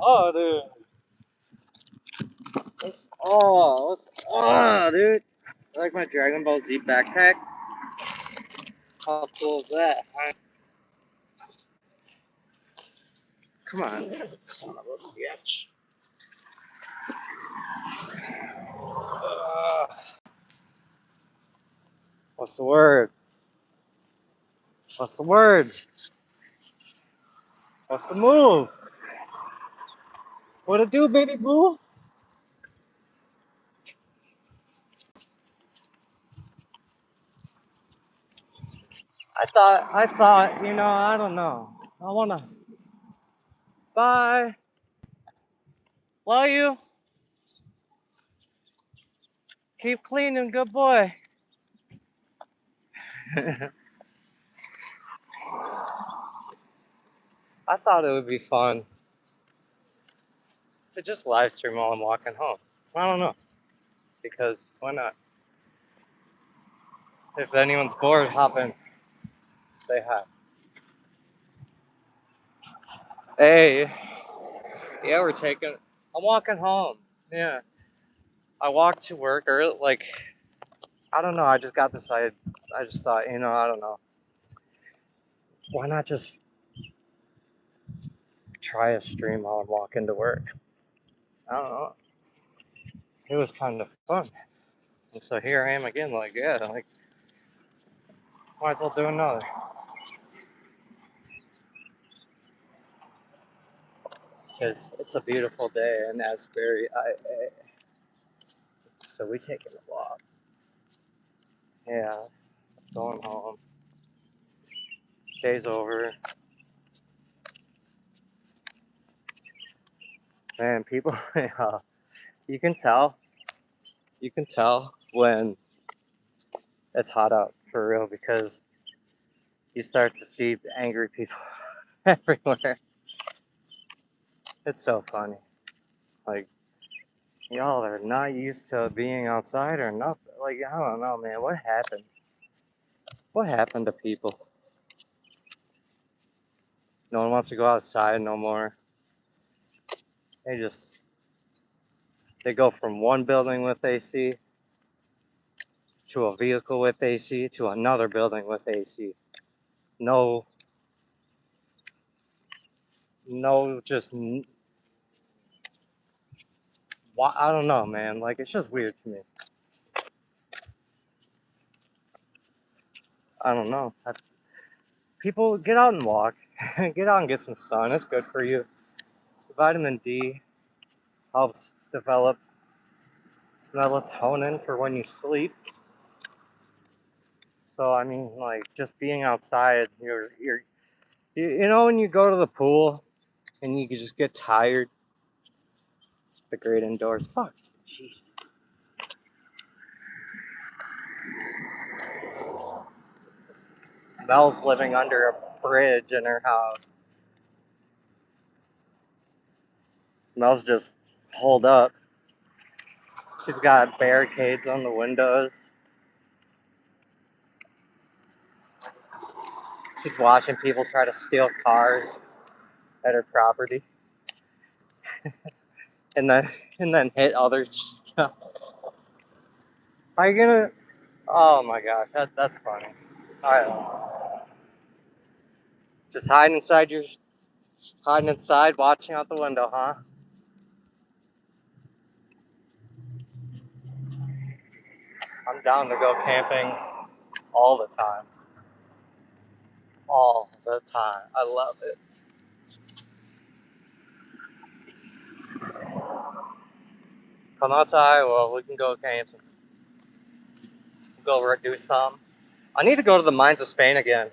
Oh, dude. Dude. I like my Dragon Ball Z backpack. How cool is that? Come on. Son of a bitch. What's the word? What's the word? What's the move? What it do, baby boo? I don't know. I wanna. Bye. Love you. Keep cleaning, good boy. I thought it would be fun to just live stream while I'm walking home. I don't know. Because why not? If anyone's bored, hop in. Say hi. Hey. Yeah, I'm walking home. Yeah. I walked to work early, like, I don't know. I just got this. I just thought, I don't know. Why not just try a stream while I'm walking to work? I don't know. It was kind of fun. And so here I am again, like, yeah, like, might as well do another. Because it's a beautiful day in Asbury, IA. So we taking a walk. Yeah, going home. Day's over. Man, people, you can tell. You can tell when it's hot out for real because you start to see angry people everywhere. It's so funny. Like, y'all are not used to being outside or nothing. Like, I don't know, man. What happened? What happened to people? No one wants to go outside no more. They go from one building with AC to a vehicle with AC to another building with AC. No, just I don't know, man. Like, it's just weird to me. I don't know. People get out and walk. Get out and get some sun. It's good for you. Vitamin D helps develop melatonin for when you sleep. So I mean, like, just being outside, when you go to the pool and you just get tired. The great indoors. Fuck, Jesus. Mel's living under a bridge in her house. Mel's just holed up. She's got barricades on the windows. She's watching people try to steal cars at her property, and then hit other stuff. Are you gonna? Oh my gosh, that's funny. All right, just hiding inside, watching out the window, huh? I'm down to go camping all the time. All the time. I love it. Come out to Iowa, we can go camping. Go do some. I need to go to the Mines of Spain again.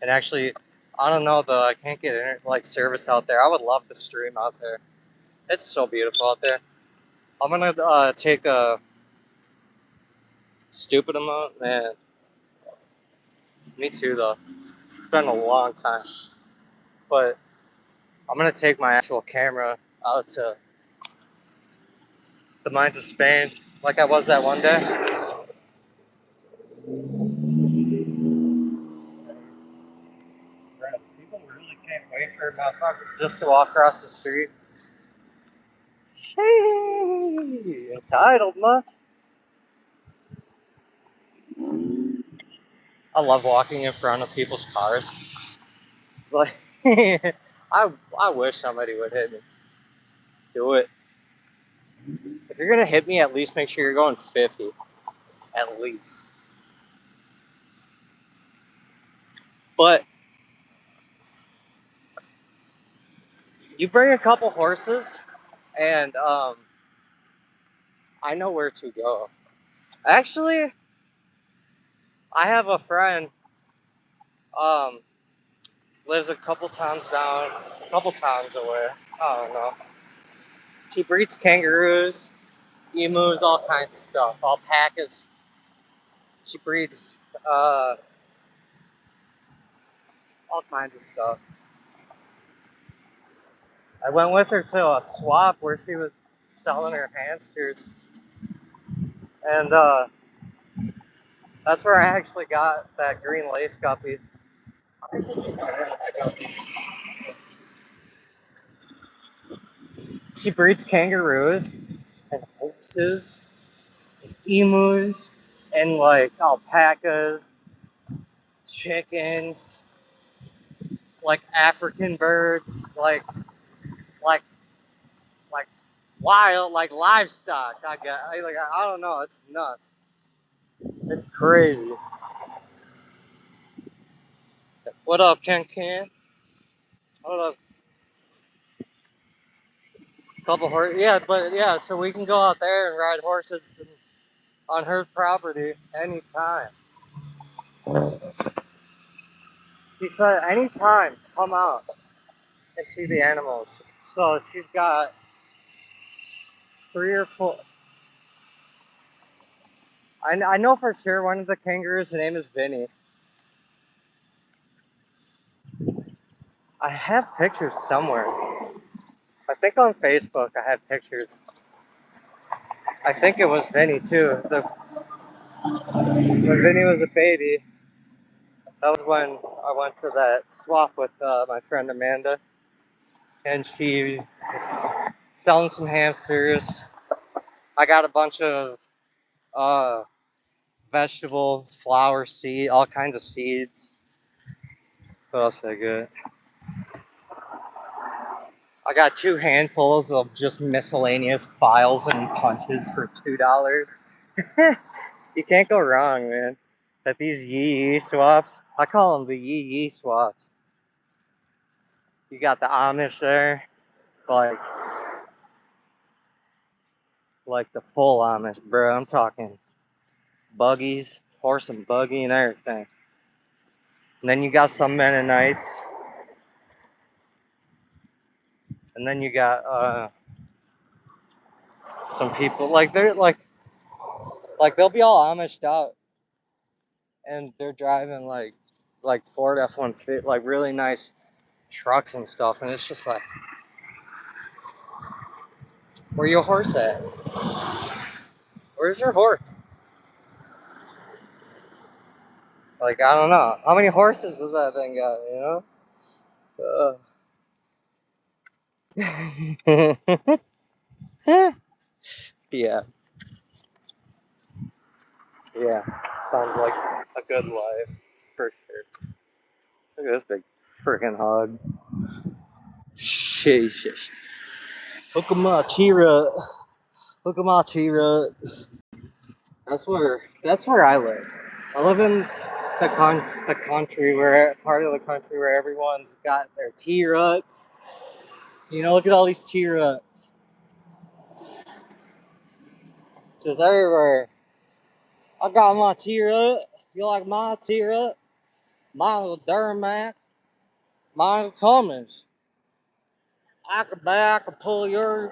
And actually, I don't know though. I can't get service out there. I would love to stream out there. It's so beautiful out there. I'm gonna take a stupid amount, man. Me too, though. It's been a long time, but I'm gonna take my actual camera out to the Mines of Spain, like I was that one day. People really can't wait or motherfucker, just to walk across the street. Hey, entitled much? I love walking in front of people's cars. It's like, I wish somebody would hit me. Do it. If you're gonna hit me, at least make sure you're going 50. At least. But you bring a couple horses, and I know where to go. Actually, I have a friend. Um, lives a couple towns down, a couple towns away. I don't know. She breeds kangaroos, emus, all kinds of stuff. Alpacas. She breeds all kinds of stuff. I went with her to a swap where she was selling her hamsters, and that's where I actually got that green lace guppy. I should just get rid of that guppy. She breeds kangaroos and horses, emus, and like alpacas, chickens, like African birds, like like wild, like livestock. I don't know. It's nuts. It's crazy. What up, Ken Ken? What up? Couple horses. Yeah, but yeah. So we can go out there and ride horses on her property anytime. She said anytime. Come out and see the animals. So she's got 3 or 4. I know for sure one of the kangaroos. Her name is Vinny. I have pictures somewhere. I think on Facebook I have pictures. I think it was Vinny too. When Vinny was a baby, that was when I went to that swap with my friend Amanda, and she was selling some hamsters. I got a bunch of uh, vegetable, flower seed, all kinds of seeds. What else did I get? I got 2 handfuls of just miscellaneous files and punches for $2. You can't go wrong, man. At these yee yee swaps, I call them the yee yee swaps. You got the Amish there, like like the full Amish, bro. I'm talking buggies, horse and buggy and everything. And then you got some Mennonites, and then you got some people like they're like they'll be all Amished out, and they're driving like Ford F-150, like really nice trucks and stuff, and it's just like, where your horse at? Where's your horse? Like, I don't know. How many horses does that thing got, you know? Yeah. Yeah. Sounds like a good life, for sure. Look at this big freaking hog. Sheesh. Look at my Tira. Look at my Tira. That's where I live. I live in the country where part of the country where everyone's got their T-Ruts. You know, look at all these T-Ruts. Just everywhere. I got my T-Rut. You like my T-Rut? My Duramac. My Cummins. I could pull yours.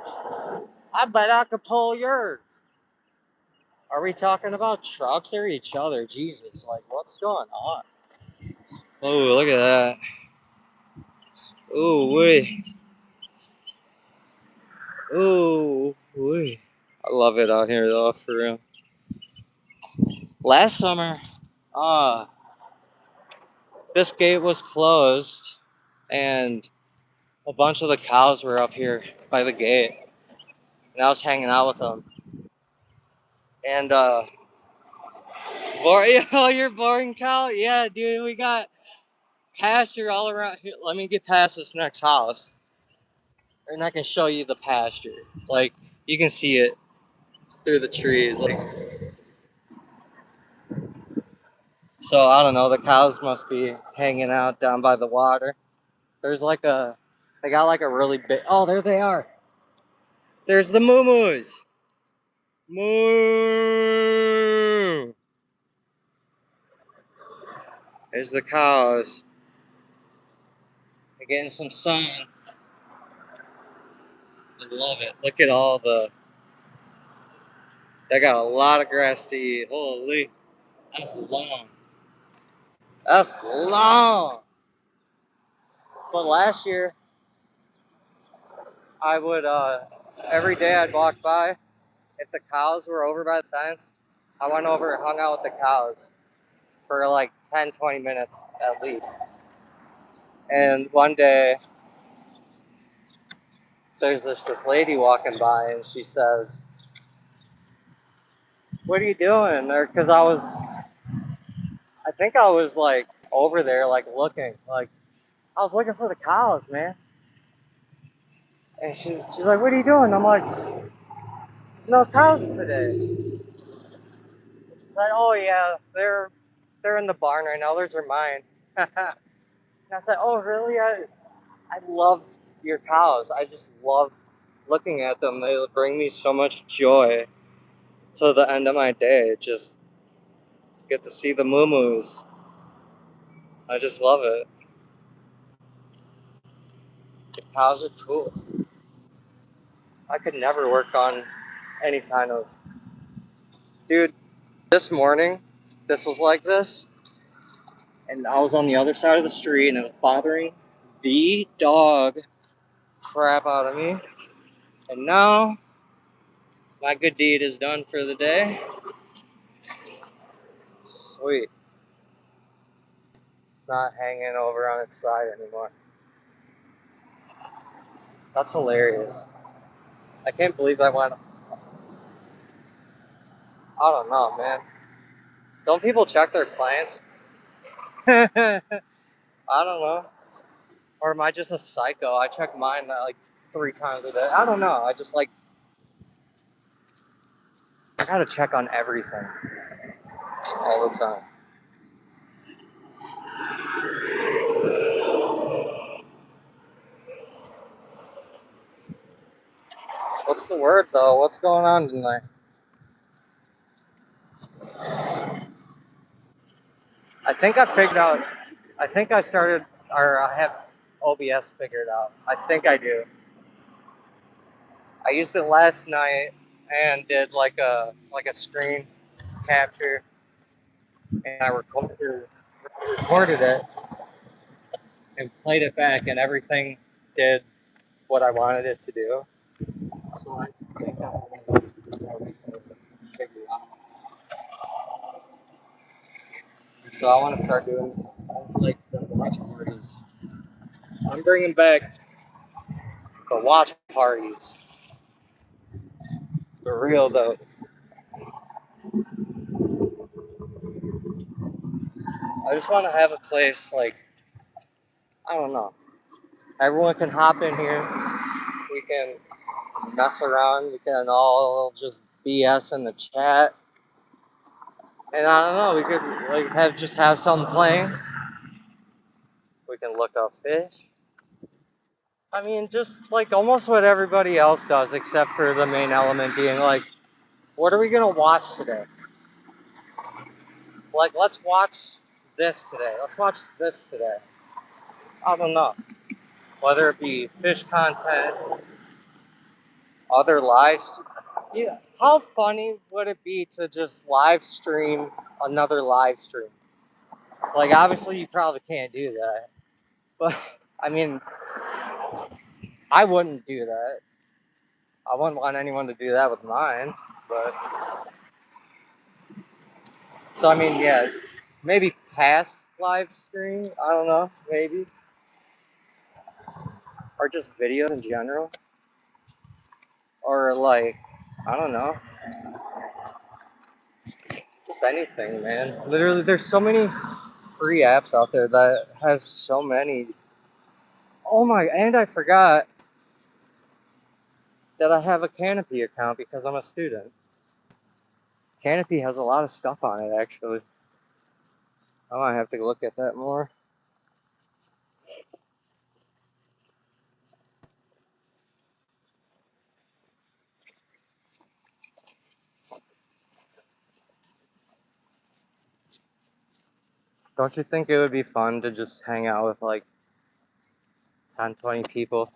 I bet I could pull yours. Are we talking about trucks or each other? Jesus, like what's going on? Oh, look at that. Oh, wait. Oh, wait. I love it out here though, for real. Last summer, uh, this gate was closed, and a bunch of the cows were up here by the gate, and I was hanging out with them. And oh, you're boring cow? Yeah, dude, we got pasture all around here. Let me get past this next house, and I can show you the pasture. Like, you can see it through the trees. Like, so I don't know. The cows must be hanging out down by the water. There's like they got like a really big. Oh, there they are. There's the moo-moos. Moo. There's the cows. They're getting some sun. I love it. Look at all they got a lot of grass to eat. Holy, that's long. That's long. But last year, I would, every day I'd walk by. If the cows were over by the fence, I went over and hung out with the cows for like 10, 20 minutes at least. And one day, there's this lady walking by, and she says, "What are you doing?" Or because I think I was like over there, like looking, like I was looking for the cows, man. And she's like, "What are you doing?" I'm like, "No cows today." She's like, "Oh yeah, they're in the barn right now. Those are mine." And I said, "Oh really? I love your cows. I just love looking at them. They bring me so much joy to the end of my day. Just get to see the moo-moos. I just love it. The cows are cool. I could never work on any kind of dude. This morning, this was like this, and I was on the other side of the street, and it was bothering the dog crap out of me. And now my good deed is done for the day. Sweet. It's not hanging over on its side anymore. That's hilarious. I can't believe I went. I don't know, man. Don't people check their plants? I don't know. Or am I just a psycho? I check mine like 3 times a day. I don't know. I gotta check on everything all the time. What's the word though? What's going on tonight? I think I figured out. I think I started, or I have OBS figured out. I think I do. I used it last night and did like a screen capture, and I recorded it and played it back, and everything did what I wanted it to do. So I think I have figured out. So I want to start doing like the watch parties. I'm bringing back the watch parties. For real though. I just want to have a place like, I don't know. Everyone can hop in here. We can mess around. We can all just BS in the chat. And I don't know. We could like have something playing. We can look up fish. I mean, just like almost what everybody else does, except for the main element being like, what are we gonna watch today? Like, let's watch this today. Let's watch this today. I don't know. Whether it be fish content, other lives. Yeah. How funny would it be to just live stream another live stream? Like, obviously, you probably can't do that. But, I mean, I wouldn't do that. I wouldn't want anyone to do that with mine. But, so, I mean, yeah, maybe past live stream. I don't know. Maybe. or just videos in general, or like, I don't know, just anything, man. Literally, there's so many free apps out there that have so many. Oh my, and I forgot that I have a Canopy account because I'm a student. Canopy has a lot of stuff on it, actually. I might have to look at that more. Don't you think it would be fun to just hang out with like 10, 20 people,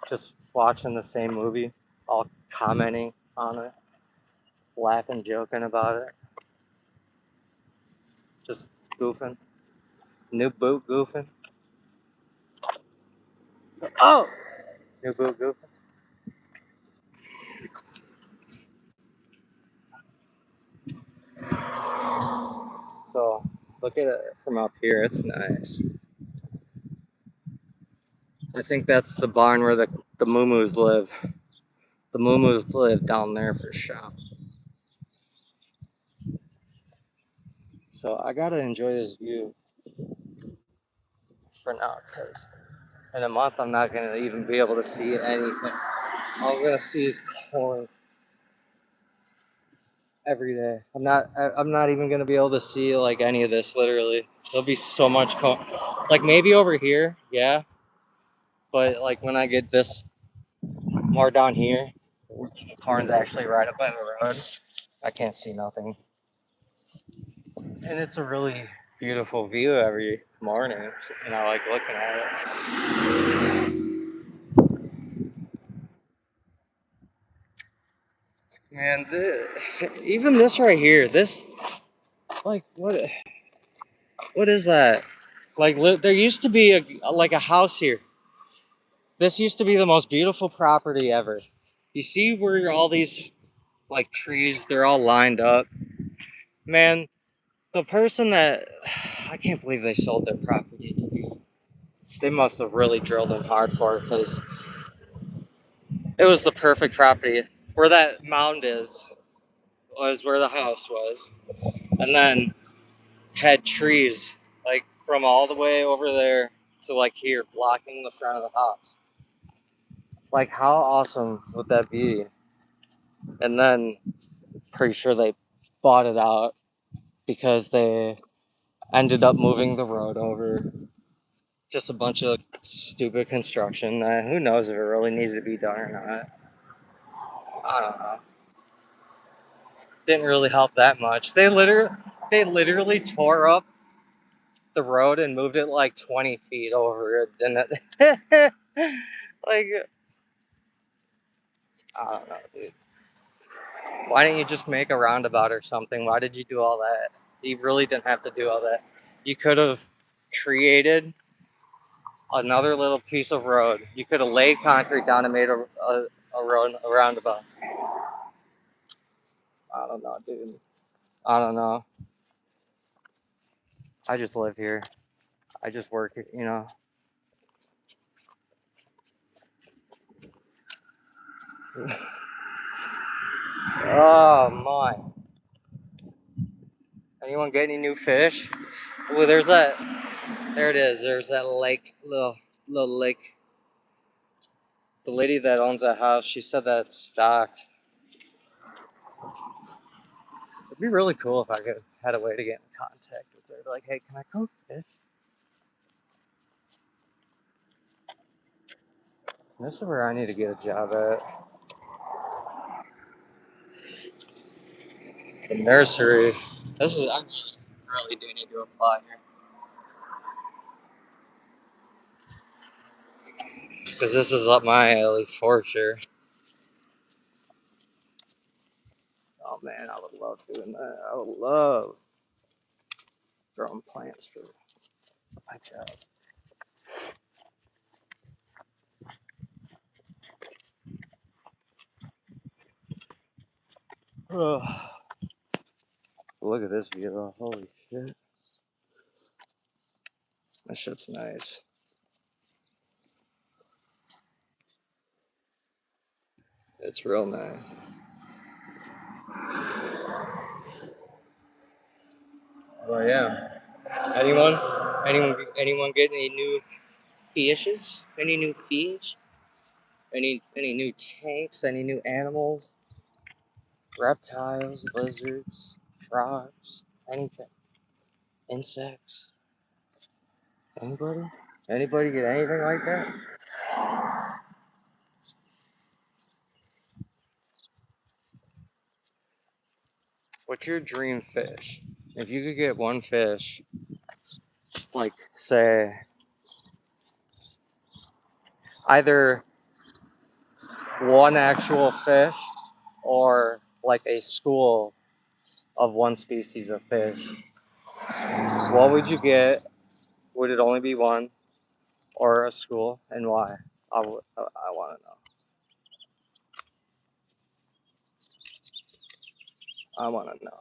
just watching the same movie, all commenting on it, laughing, joking about it, just goofing, new boot goofing. Oh, new boot goofing. So look at it from up here. It's nice. I think that's the barn where the moo live. The moo live down there for sure. So I gotta enjoy this view for now, because in a month I'm not gonna even be able to see anything. All I'm gonna see is corn every day. I'm not even gonna be able to see like any of this. Literally, there'll be so much corn. Like maybe over here, yeah. But like when I get this more down here, corn's actually right up by the road. I can't see nothing, and it's a really beautiful view every morning, and I like looking at it. Man, even this right here, this like what is that? Like there used to be like a house here. This used to be the most beautiful property ever. You see where all these like trees, they're all lined up. Man, the person that I can't believe they sold their property to these. They must have really drilled them hard for it because it was the perfect property. Where that mound is was where the house was, and then had trees like from all the way over there to like here, blocking the front of the house. Like, how awesome would that be? And then, pretty sure they bought it out because they ended up moving the road over. Just a bunch of stupid construction. Who knows if it really needed to be done or not? I don't know. Didn't really help that much. They literally tore up the road and moved it like 20 feet over it, didn't it? Like, I don't know, dude. Why didn't you just make a roundabout or something? Why did you do all that? You really didn't have to do all that. You could have created another little piece of road. You could have laid concrete down and made a road, a roundabout. I don't know, dude. I don't know. I just live here. I just work here, you know. Oh my. Anyone get any new fish? Oh, there's that. There it is. There's that lake, little lake. The lady that owns that house, she said that it's stocked. It'd be really cool if I could had a way to get in contact with her. Like, hey, can I come fish? This is where I need to get a job at. The nursery. This is I really do need to apply here. Because this is up my alley for sure. Oh man, I would love doing that. I would love growing plants for my job. Oh, look at this view though. Holy shit. That shit's nice. It's real nice. Well, yeah. Anyone get any new fishes? Any new fish? Any new tanks? Any new animals? Reptiles, lizards, frogs, anything. Insects. Anybody? Anybody get anything like that? What's your dream fish? If you could get one fish, like say either one actual fish or like a school of one species of fish, what would you get? Would it only be one or a school, and why? I want to know. I want to know.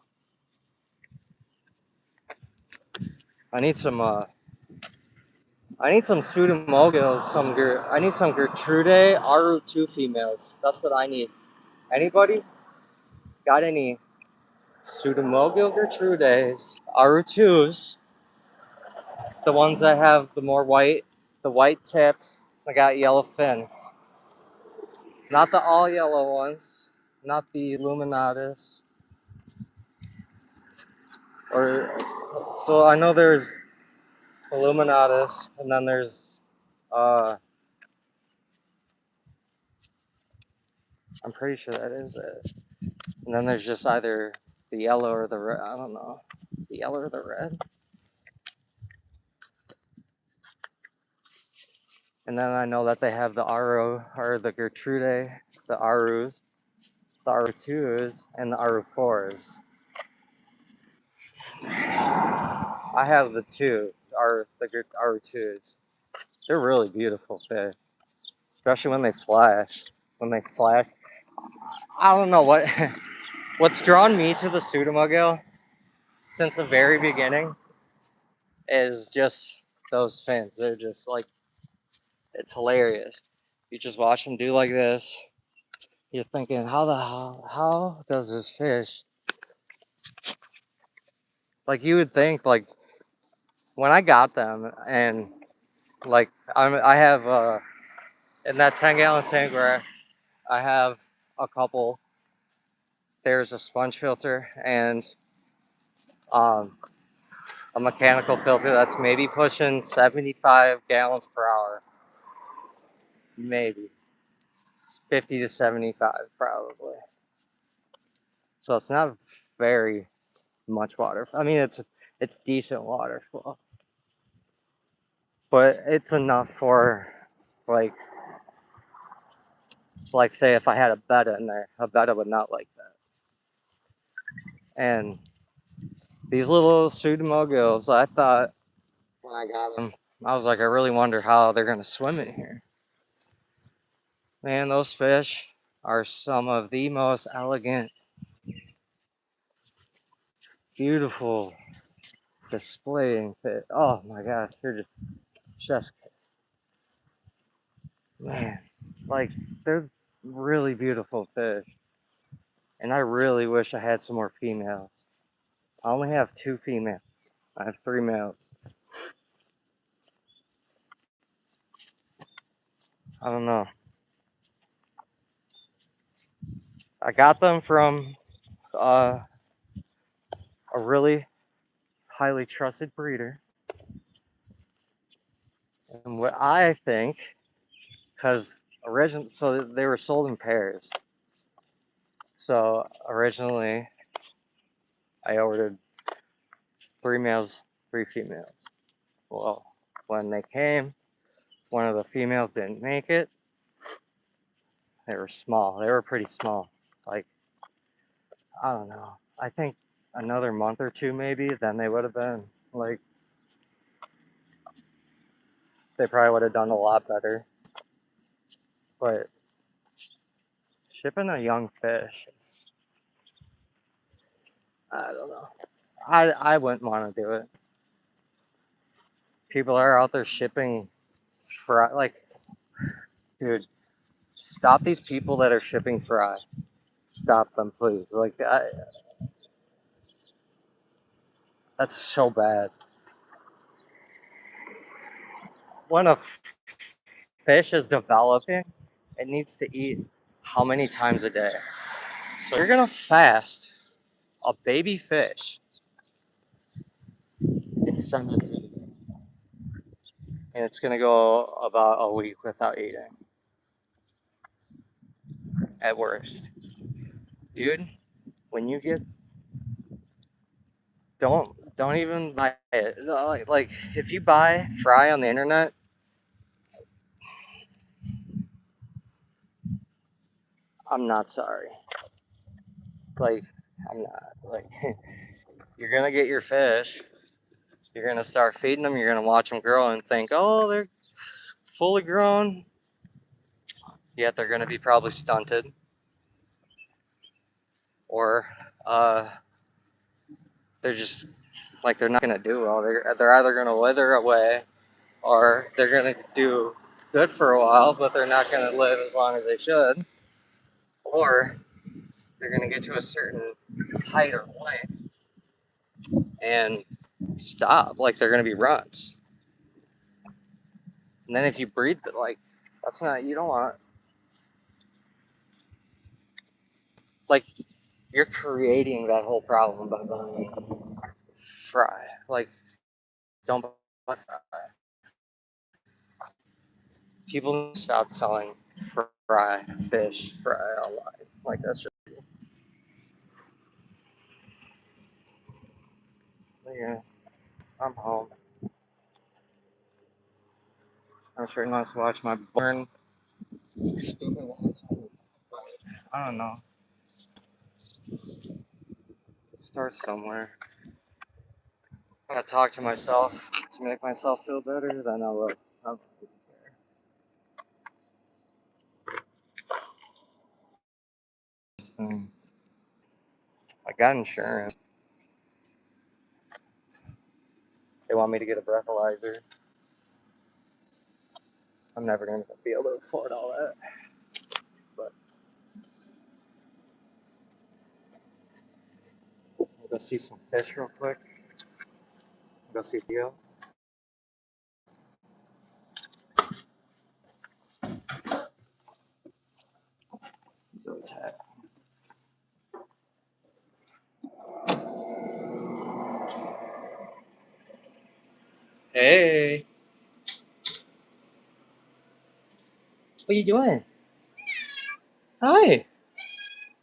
I need some. I need some pseudomogils. I need some Gertrude Aru2 females. That's what I need. Anybody got any pseudomogil Gertrudes Aru2s? The ones that have the white tips. They got yellow fins. Not the all yellow ones. Not the Illuminatus. Or so I know there's Illuminatus, and then there's I'm pretty sure that is it. And then there's just either the yellow or the red. I don't know. The yellow or the red. And then I know that they have the Aru or the Gertrude, the Arus, the Aru2s, and the Aru4s. I have the two, the Aru2s. They're really beautiful fish, especially when they flash. When they flash, I don't know what's drawn me to the pseudomugil since the very beginning is just those fins. They're just like, it's hilarious. You just watch them do like this. You're thinking, how does this fish? Like you would think, like when I got them, and like I have in that 10-gallon tank where I have a couple. There's a sponge filter and um, a mechanical filter that's maybe pushing 75 gallons per hour, maybe 50 to 75 probably. So it's not very much water. I mean, it's decent water flow, but it's enough for like say if I had a betta in there, a betta would not like that. And these little pseudomogils, I thought when I got them, I was like, I really wonder how they're gonna swim in here. Man, those fish are some of the most elegant, beautiful displaying fish. Oh my gosh, they're just chef's kiss. Man, like they're really beautiful fish. And I really wish I had some more females. I only have 2 females. I have 3 males. I don't know. I got them from a really highly trusted breeder. And what I think, because so they were sold in pairs. So originally, I ordered 3 males, 3 females. Well, when they came, one of the females didn't make it. They were small. They were pretty small. Like, I don't know. I think another month or 2 maybe, then they would have been like, they probably would have done a lot better. But shipping a young fish, I don't know. I wouldn't want to do it. People are out there shipping like, dude, Stop these people that are shipping fry. Stop them, please. Like, that's so bad. When a fish is developing, it needs to eat how many times a day? So you're gonna fast a baby fish and send it to you, and it's gonna go about a week without eating at worst. Dude, when you get don't even buy it. Like if you buy fry on the internet, I'm not sorry. Like I'm not like you're gonna get your fish. You're gonna start feeding them. You're gonna watch them grow and think, oh, they're fully grown. Yet they're gonna be probably stunted, or uh, they're just like they're not gonna do well. They're either gonna wither away, or they're gonna do good for a while, but they're not gonna live as long as they should, or they're gonna get to a certain height or length and stop. Like they're gonna be runts. And then if you breed, like that's not you don't want. Like you're creating that whole problem by buying fry. Like don't buy fry. People stop selling fry fish fry online. Like that's just yeah. I'm home. I'm sure he wants to watch my burn stupid ones. I don't know. Start somewhere. I gotta talk to myself to make myself feel better. Then I'll this thing. I got insurance. They want me to get a breathalyzer. I'm never gonna be able to afford all that. But I'll go see some fish real quick. I'll go see Theo. So it's hat. Hey, what you doing? Hi,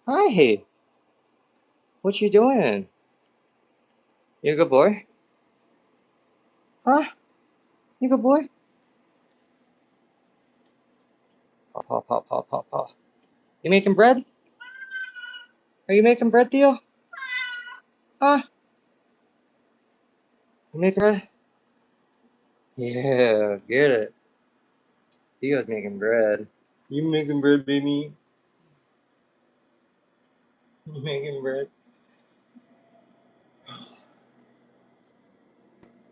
hi. What you doing? You a good boy? Huh? You a good boy? Paw, paw, paw, paw, paw, paw. You making bread? Are you making bread, Theo? Huh? You making bread? Yeah, get it. Theo's making bread. You making bread, baby? You making bread?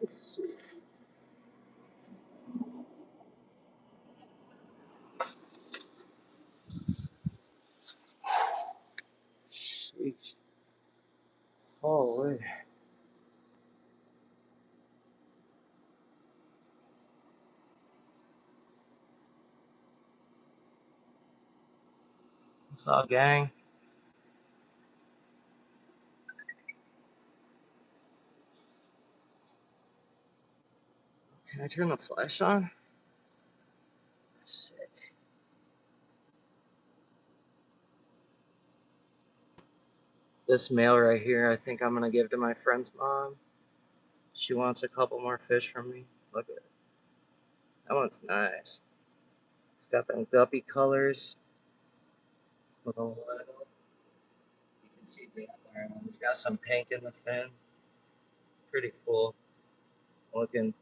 Let's see. Sweet. Holy. What's up, gang? Can I turn the flash on? Sick. This mail right here, I think I'm gonna give to my friend's mom. She wants a couple more fish from me. Look at it. That one's nice. It's got them guppy colors with a little. You can see that there. It's got some pink in the fin. Pretty cool looking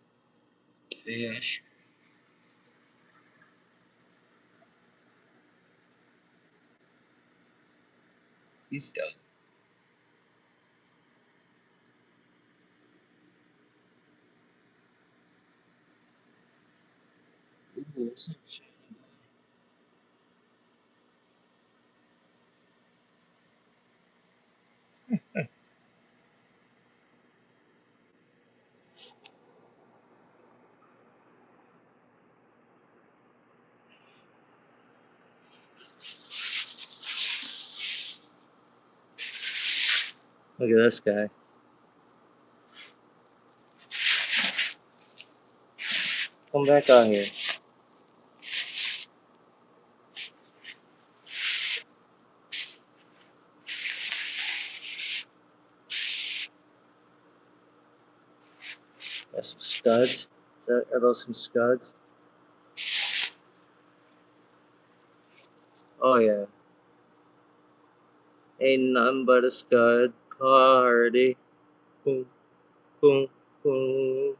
fish. He's dope. Ooh, some shiny. Look at this guy. Come back out here. Got some scuds. Are those some scuds? Oh yeah. Ain't nothing but a scud party. Boom, boom, boom.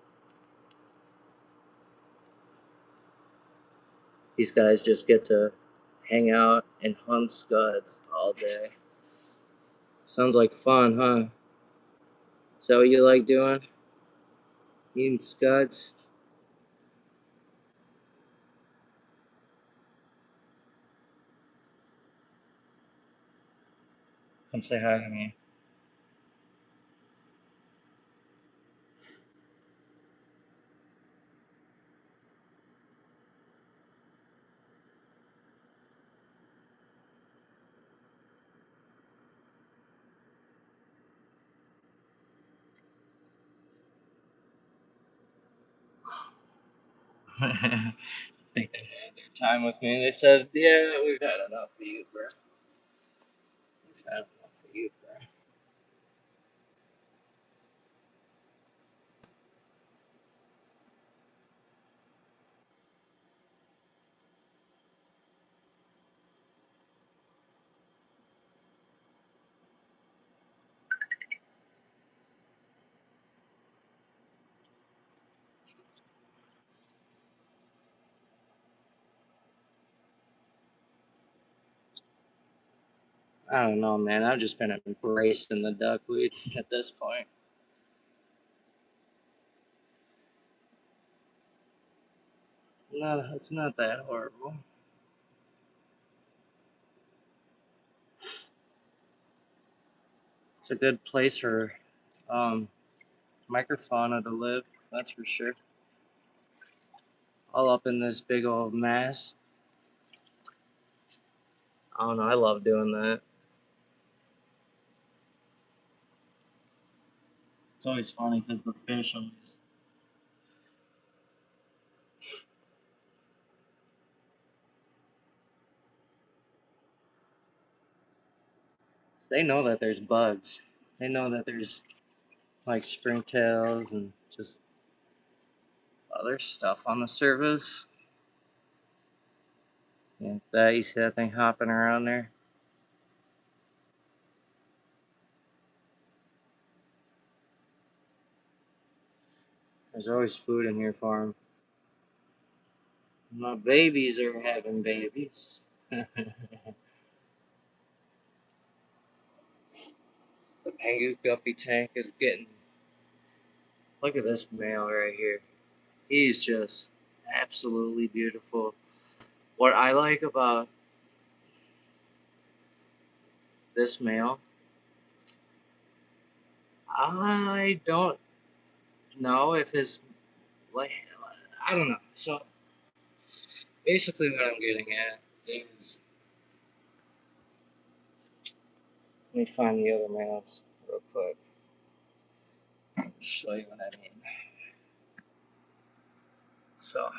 These guys just get to hang out and hunt scuds all day. Sounds like fun, huh? Is that what you like doing? Eating scuds? Come say hi to me. I think they had their time with me. They said, "Yeah, we've had enough of you, bro. We've had enough of you, bro." I don't know, man. I've just been embracing the duckweed at this point. No, it's not that horrible. It's a good place for um, microfauna to live. That's for sure. All up in this big old mass. I don't know. I love doing that. It's always funny because the fish always. They know that there's bugs. They know that there's like springtails and just other stuff on the surface. Yeah, that you see that thing hopping around there. There's always food in here for them. My babies are having babies. The Pangu guppy tank is getting. Look at this male right here. He's just absolutely beautiful. What I like about this male, I don't know if his like I don't know. So basically, what I'm getting at is let me find the other males real quick. Show you what I mean. So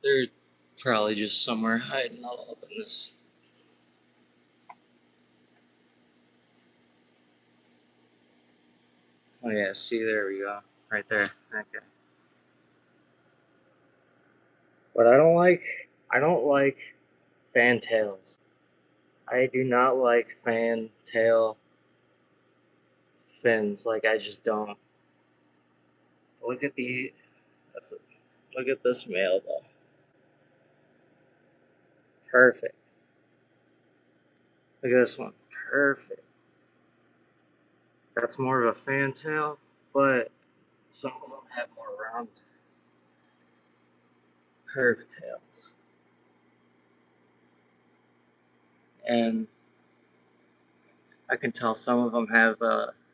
they're probably just somewhere hiding all up in this. Oh yeah, see there we go, right there. Okay. But I don't like fantails. I do not like fantail fins. Like I just don't. Look at the. That's a, look at this male though. Perfect. Look at this one. Perfect. That's more of a fantail, but some of them have more round curved tails. And I can tell some of them have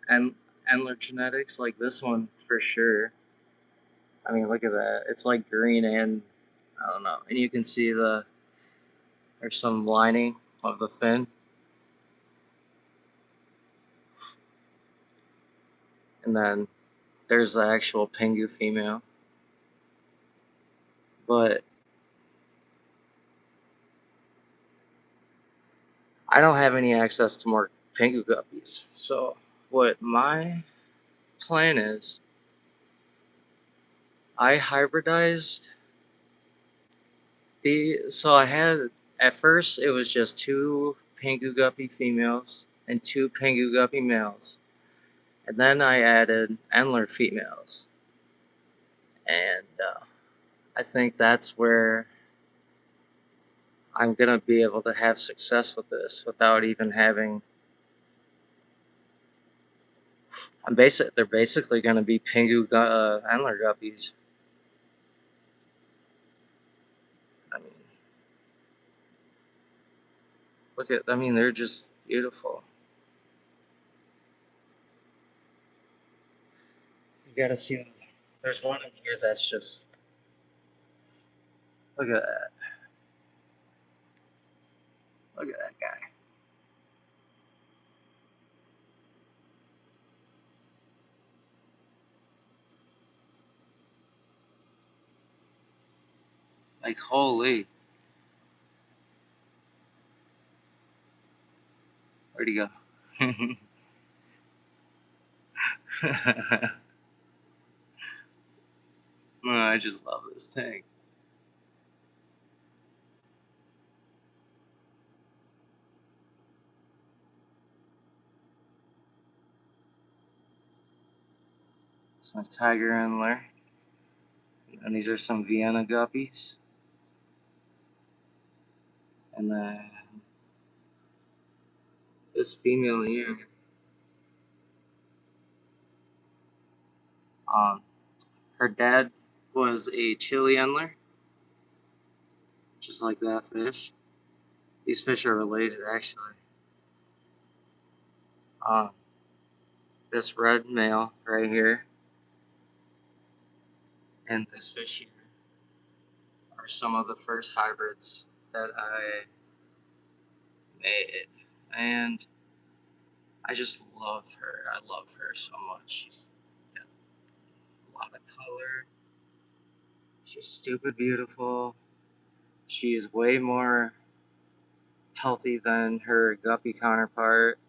Endler genetics, like this one for sure. I mean, look at that. It's like green and I don't know. And you can see there's some lining of the fin. And then there's the actual Pingu female. But I don't have any access to more Pingu guppies. So what my plan is, I hybridized so I had, at first it was just two Pingu Guppy females and two Pingu Guppy males. And then I added Endler females. And I think that's where I'm going to be able to have success with this without even having. They're basically going to be Pingu Endler Guppies. I mean, they're just beautiful. You gotta see them. There's one in here that's just, look at that. Look at that guy. Like, holy. Where'd he go? No, I just love this tank. It's my tiger antler. And these are some Vienna guppies. And then this female here, um, her dad was a Chile antler, just like that fish. These fish are related, actually. Um, this red male right here and this fish here are some of the first hybrids that I made. And I just love her. I love her so much. She's got a lot of color. She's stupid beautiful. She is way more healthy than her guppy counterpart.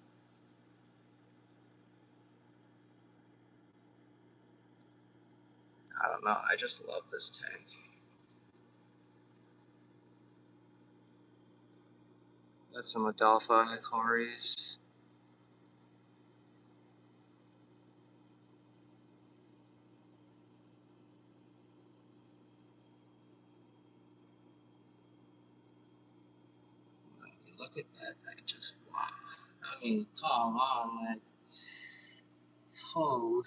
I don't know. I just love this tank. Got some Adolpha Icoris. Look at that. I just, wow. I mean, come on, like, oh.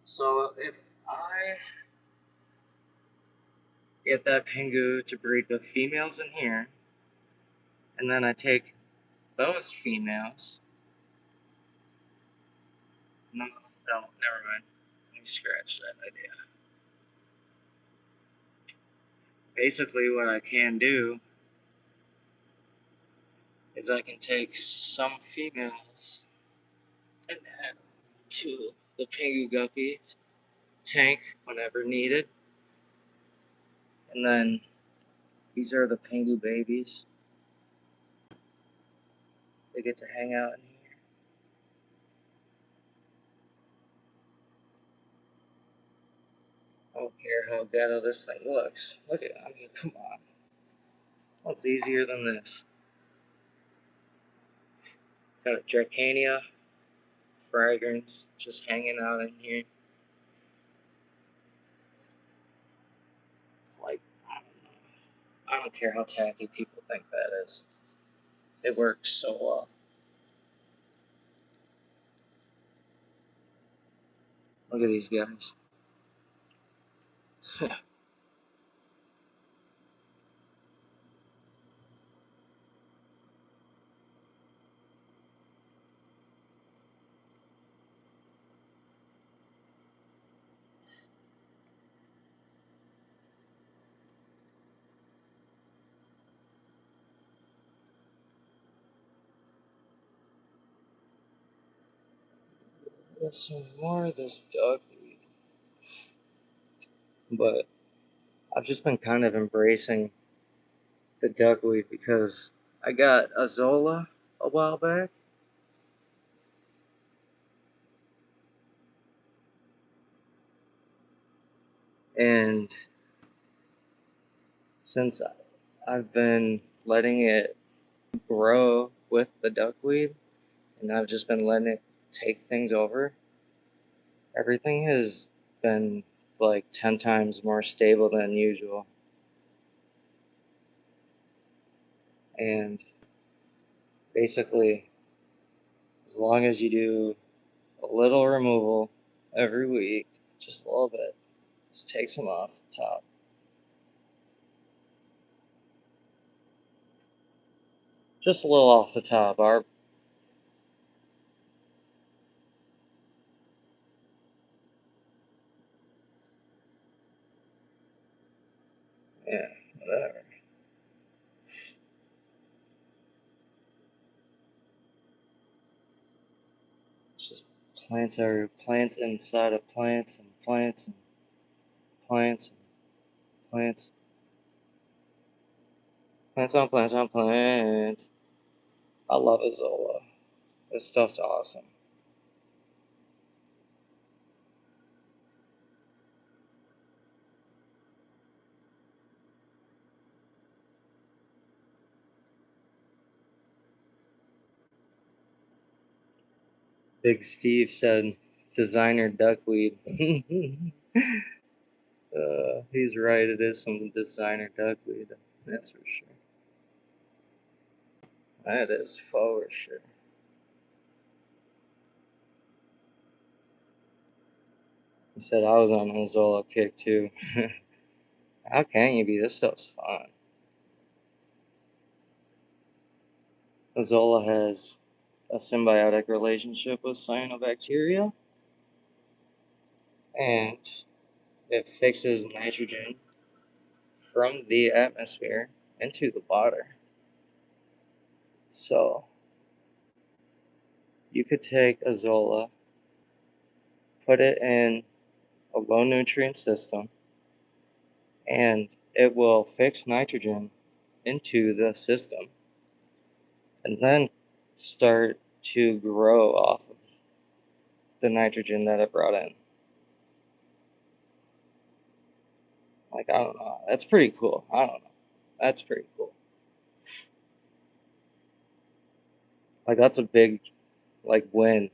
So if I get that Pingu to breed with females in here, and then I take those females. No, never mind. Let me scratch that idea. Basically, what I can do is I can take some females and add to the Pingu Guppy tank whenever needed. And then these are the Pingu babies. They get to hang out in here. I don't care how ghetto this thing looks. Look at, I mean, come on. What's easier than this? Got a Dracania fragrance just hanging out in here. Like, I don't know. I don't care how tacky people think that is. It works so well. Look at these guys. There's some more of this duckweed, but I've just been kind of embracing the duckweed because I got Azolla a while back, and since I've been letting it grow with the duckweed, and I've just been letting it take things over, everything has been like 10 times more stable than usual. And basically, as long as you do a little removal every week, just a little bit, just take some off the top. Just a little off the top. Yeah, whatever. It's just plants inside of plants and plants and plants and plants. Plants on plants on plants. I love Azolla. This stuff's awesome. Big Steve said designer duckweed. He's right, it is some designer duckweed. That's for sure. That is for sure. He said I was on a Zola kick too. How can you be? This stuff's fun. Zola has a symbiotic relationship with cyanobacteria, and it fixes nitrogen from the atmosphere into the water. So you could take Azolla, put it in a low nutrient system, and it will fix nitrogen into the system and then start to grow off of the nitrogen that it brought in. Like, I don't know. That's pretty cool. I don't know. That's pretty cool. Like, that's a big, like, win,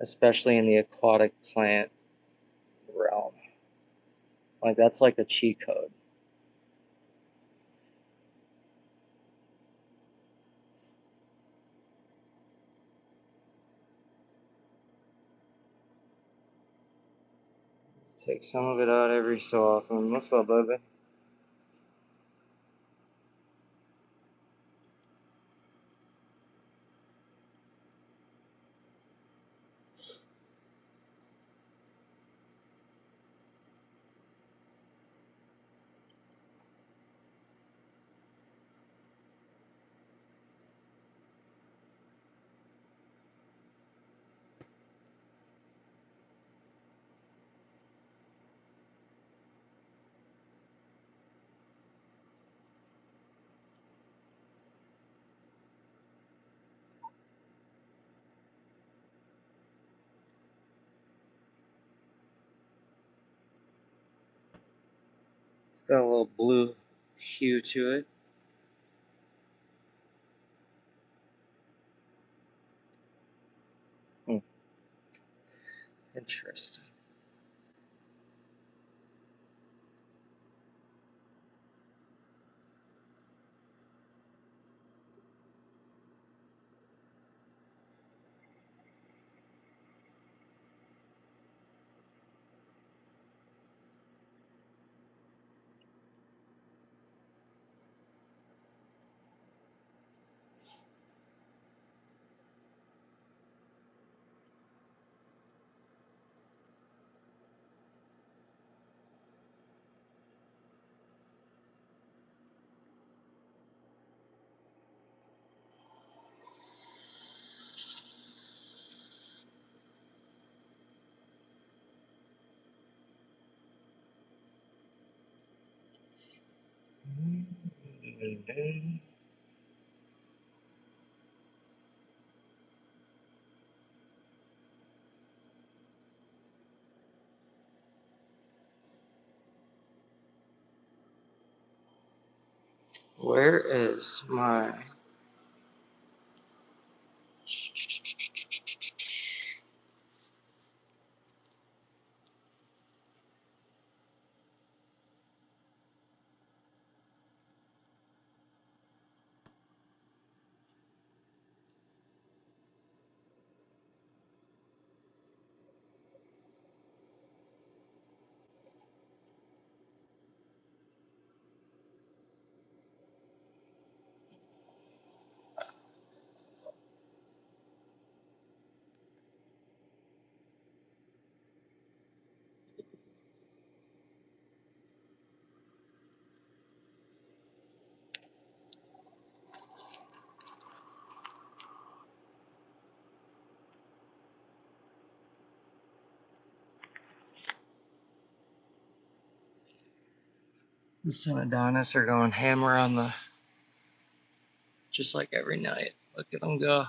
especially in the aquatic plant realm. Like, that's like a cheat code. Just take some of it out every so often. What's up, baby? It's got a little blue hue to it. Hmm. Interesting. Where is my... The Adonis are going hammer on the... Just like every night. Look at them go.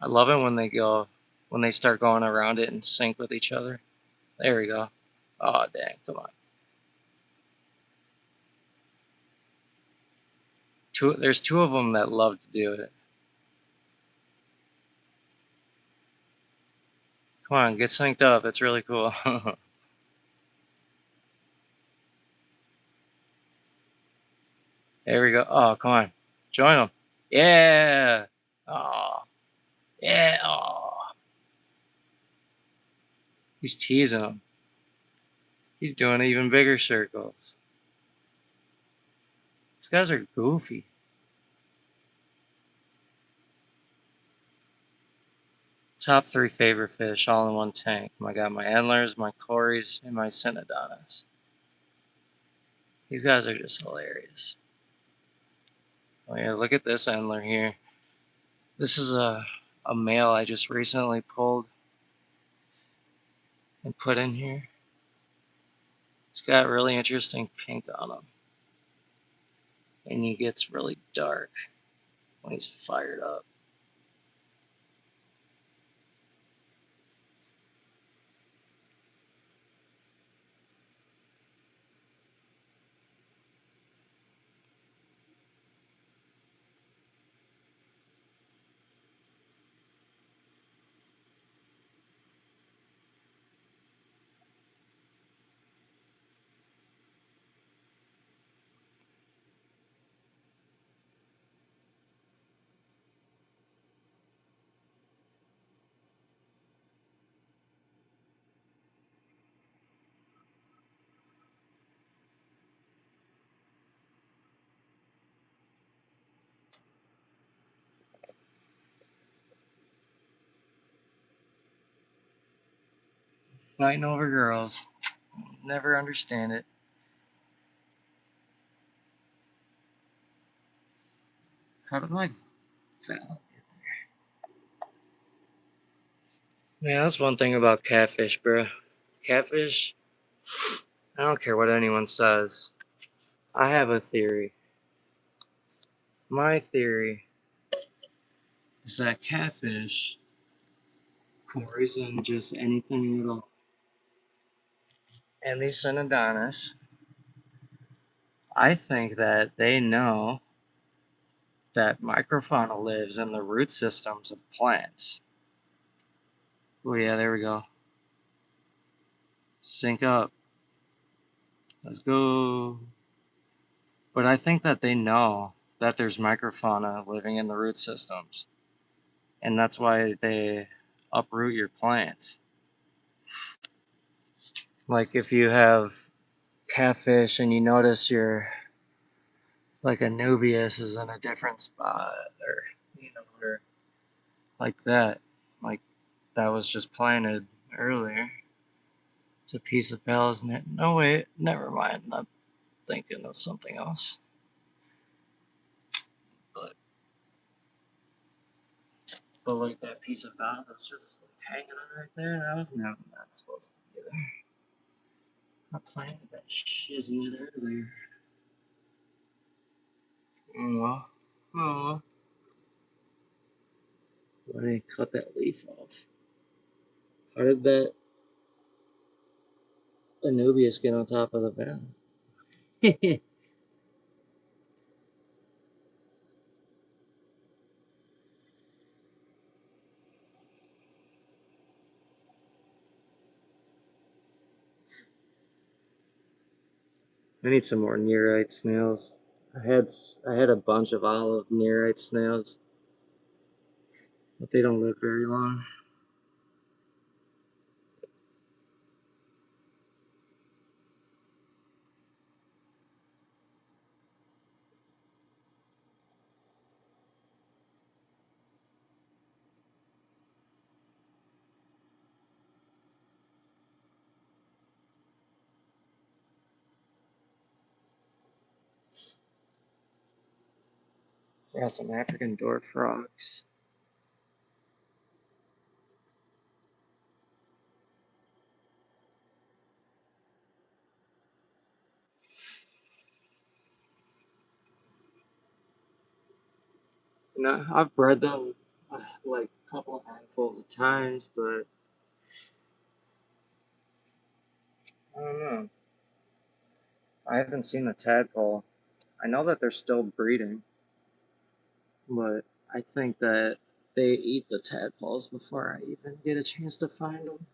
I love it when they start going around it in sync with each other. There we go. Oh, dang, come on. There's two of them that love to do it. Come on, get synced up. It's really cool. There we go. Oh, come on. Join them. Yeah. Oh. Yeah. Oh. He's teasing them. He's doing even bigger circles. These guys are goofy. Top 3 favorite fish all in one tank. I got my Endlers, my Corys, and my Synodonis. These guys are just hilarious. Oh yeah, look at this Endler here. This is a male I just recently pulled and put in here. It's got really interesting pink on him. And he gets really dark when he's fired up. Fighting over girls. Never understand it. How did my foul get there? Yeah, that's one thing about catfish, bro. Catfish, I don't care what anyone says. I have a theory. My theory is that catfish, Corys, and just anything little, and these Synodonis, I think that they know that microfauna lives in the root systems of plants. Oh yeah, there we go. Sync up. Let's go. But I think that they know that there's microfauna living in the root systems. And that's why they uproot your plants. Like if you have catfish and you notice your, like, Anubias is in a different spot, or, or like that. Like that was just planted earlier. It's a piece of Bell's net. No, wait, never mind. I'm thinking of something else. But like that piece of Bell that's just like hanging on right there, that was not supposed to be there. I planted that shiznit earlier. Oh, oh. Why did he cut that leaf off? How did that Anubias get on top of the valve? I need some more nearite snails. I had a bunch of olive nearite snails, but they don't live very long. Yeah, some African dwarf frogs. You know, I've bred them like a couple handfuls of times, but I don't know. I haven't seen a tadpole. I know that they're still breeding, but I think that they eat the tadpoles before I even get a chance to find them.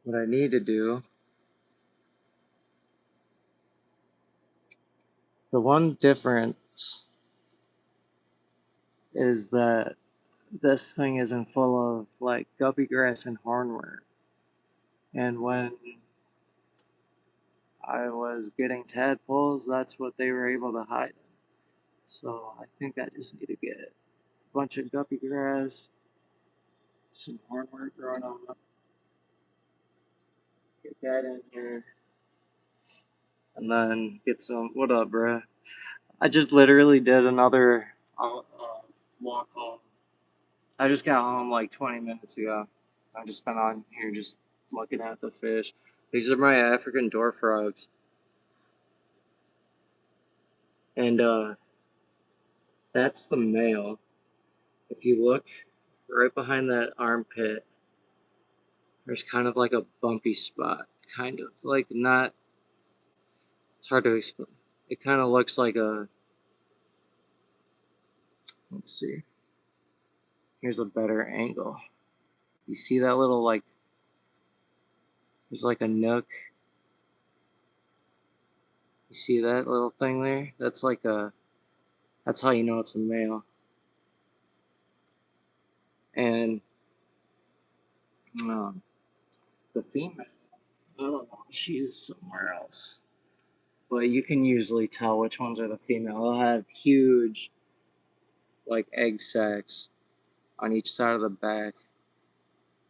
What I need to do, the one difference is that this thing isn't full of like guppy grass and hornworm. And when I was getting tadpoles, that's what they were able to hide in. So I think I just need to get a bunch of guppy grass, some hornworm growing up, get that in here, and then get some. What up, bruh? I just literally did another walk home. I just got home like 20 minutes ago. I just been on here just looking at the fish. These are my African dwarf frogs. And that's the male. If you look right behind that armpit, there's kind of like a bumpy spot. Kind of. Like not, it's hard to explain. It kind of looks like a, let's see. Here's a better angle. You see that little like, there's like a nook. You see that little thing there? That's like a, that's how you know it's a male. And um, the female, I don't know, she's somewhere else. But you can usually tell which ones are the female. They'll have huge, like, egg sacs on each side of the back.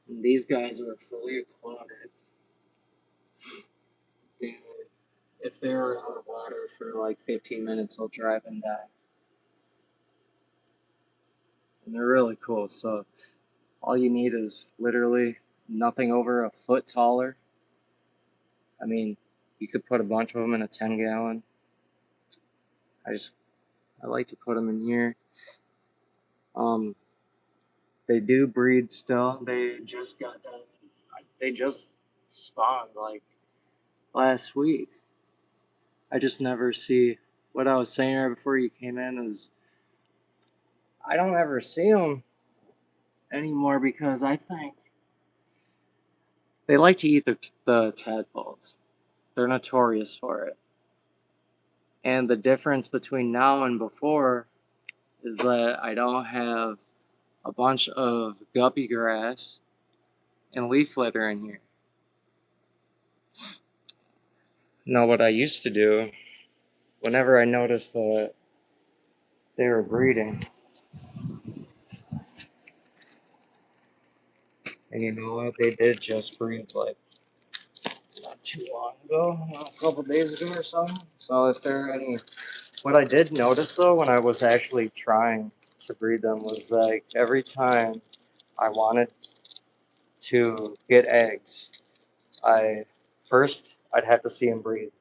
And these guys are fully aquatic. And if they're out of water for like 15 minutes, they'll drive and die. And they're really cool. So all you need is literally nothing over a foot taller. I mean, you could put a bunch of them in a 10-gallon. I like to put them in here. They do breed still. They just got done. They just spawned like last week. I just never see what I was saying right before you came in is I don't ever see them anymore because I think they like to eat the tadpoles. They're notorious for it. And the difference between now and before is that I don't have a bunch of guppy grass and leaf litter in here. Now, what I used to do, whenever I noticed that they were breeding, and you know what, they did just breed like not too long ago, a couple days ago or something. So if there are any, what I did notice though when I was actually trying to breed them was like every time I wanted to get eggs, I'd have to see them breed.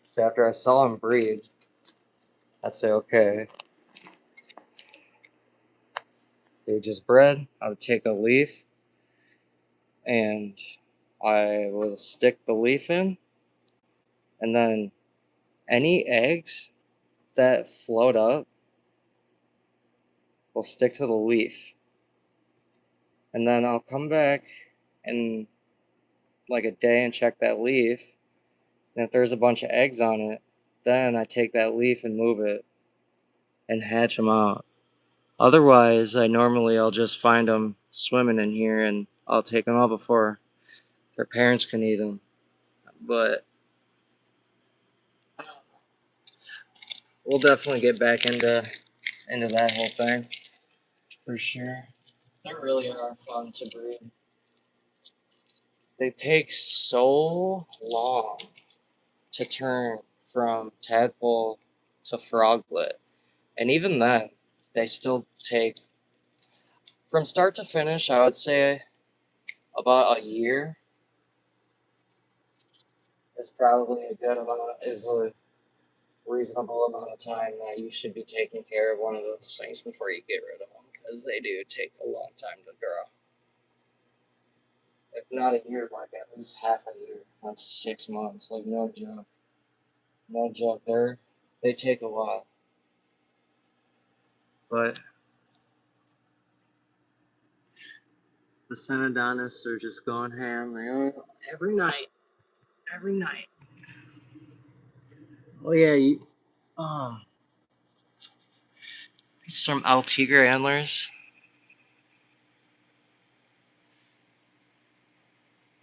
So after I saw them breed, I'd say, okay, they just bred. I would take a leaf and I will stick the leaf in, and then any eggs that float up will stick to the leaf. And then I'll come back in like a day and check that leaf. And if there's a bunch of eggs on it, then I take that leaf and move it and hatch them out. Otherwise, I'll just find them swimming in here and I'll take them out before their parents can eat them. But we'll definitely get back into that whole thing for sure. They really are fun to breed. They take so long to turn from tadpole to froglet. And even then, they still take, from start to finish, I would say about a year is probably a reasonable amount of time that you should be taking care of one of those things before you get rid of them, because they do take a long time to grow. If not a year, like at least half a year, like 6 months, like no joke. No joke, they take a while. But the Synodontists are just going ham every night. Every night. Oh yeah, some Altigra antlers.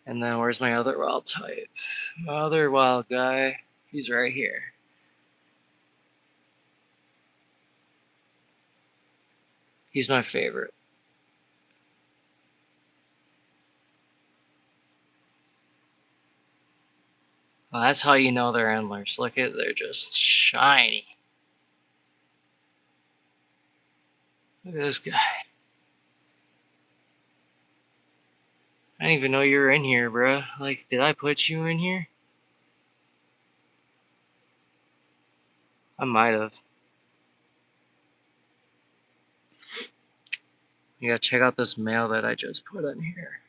And then where's my other wild type? My other wild guy, he's right here. He's my favorite. Well, that's how you know they're antlers. Look at, they're just shiny. Look at this guy. I didn't even know you were in here, bro. Like, did I put you in here? I might have. You gotta check out this male that I just put in here.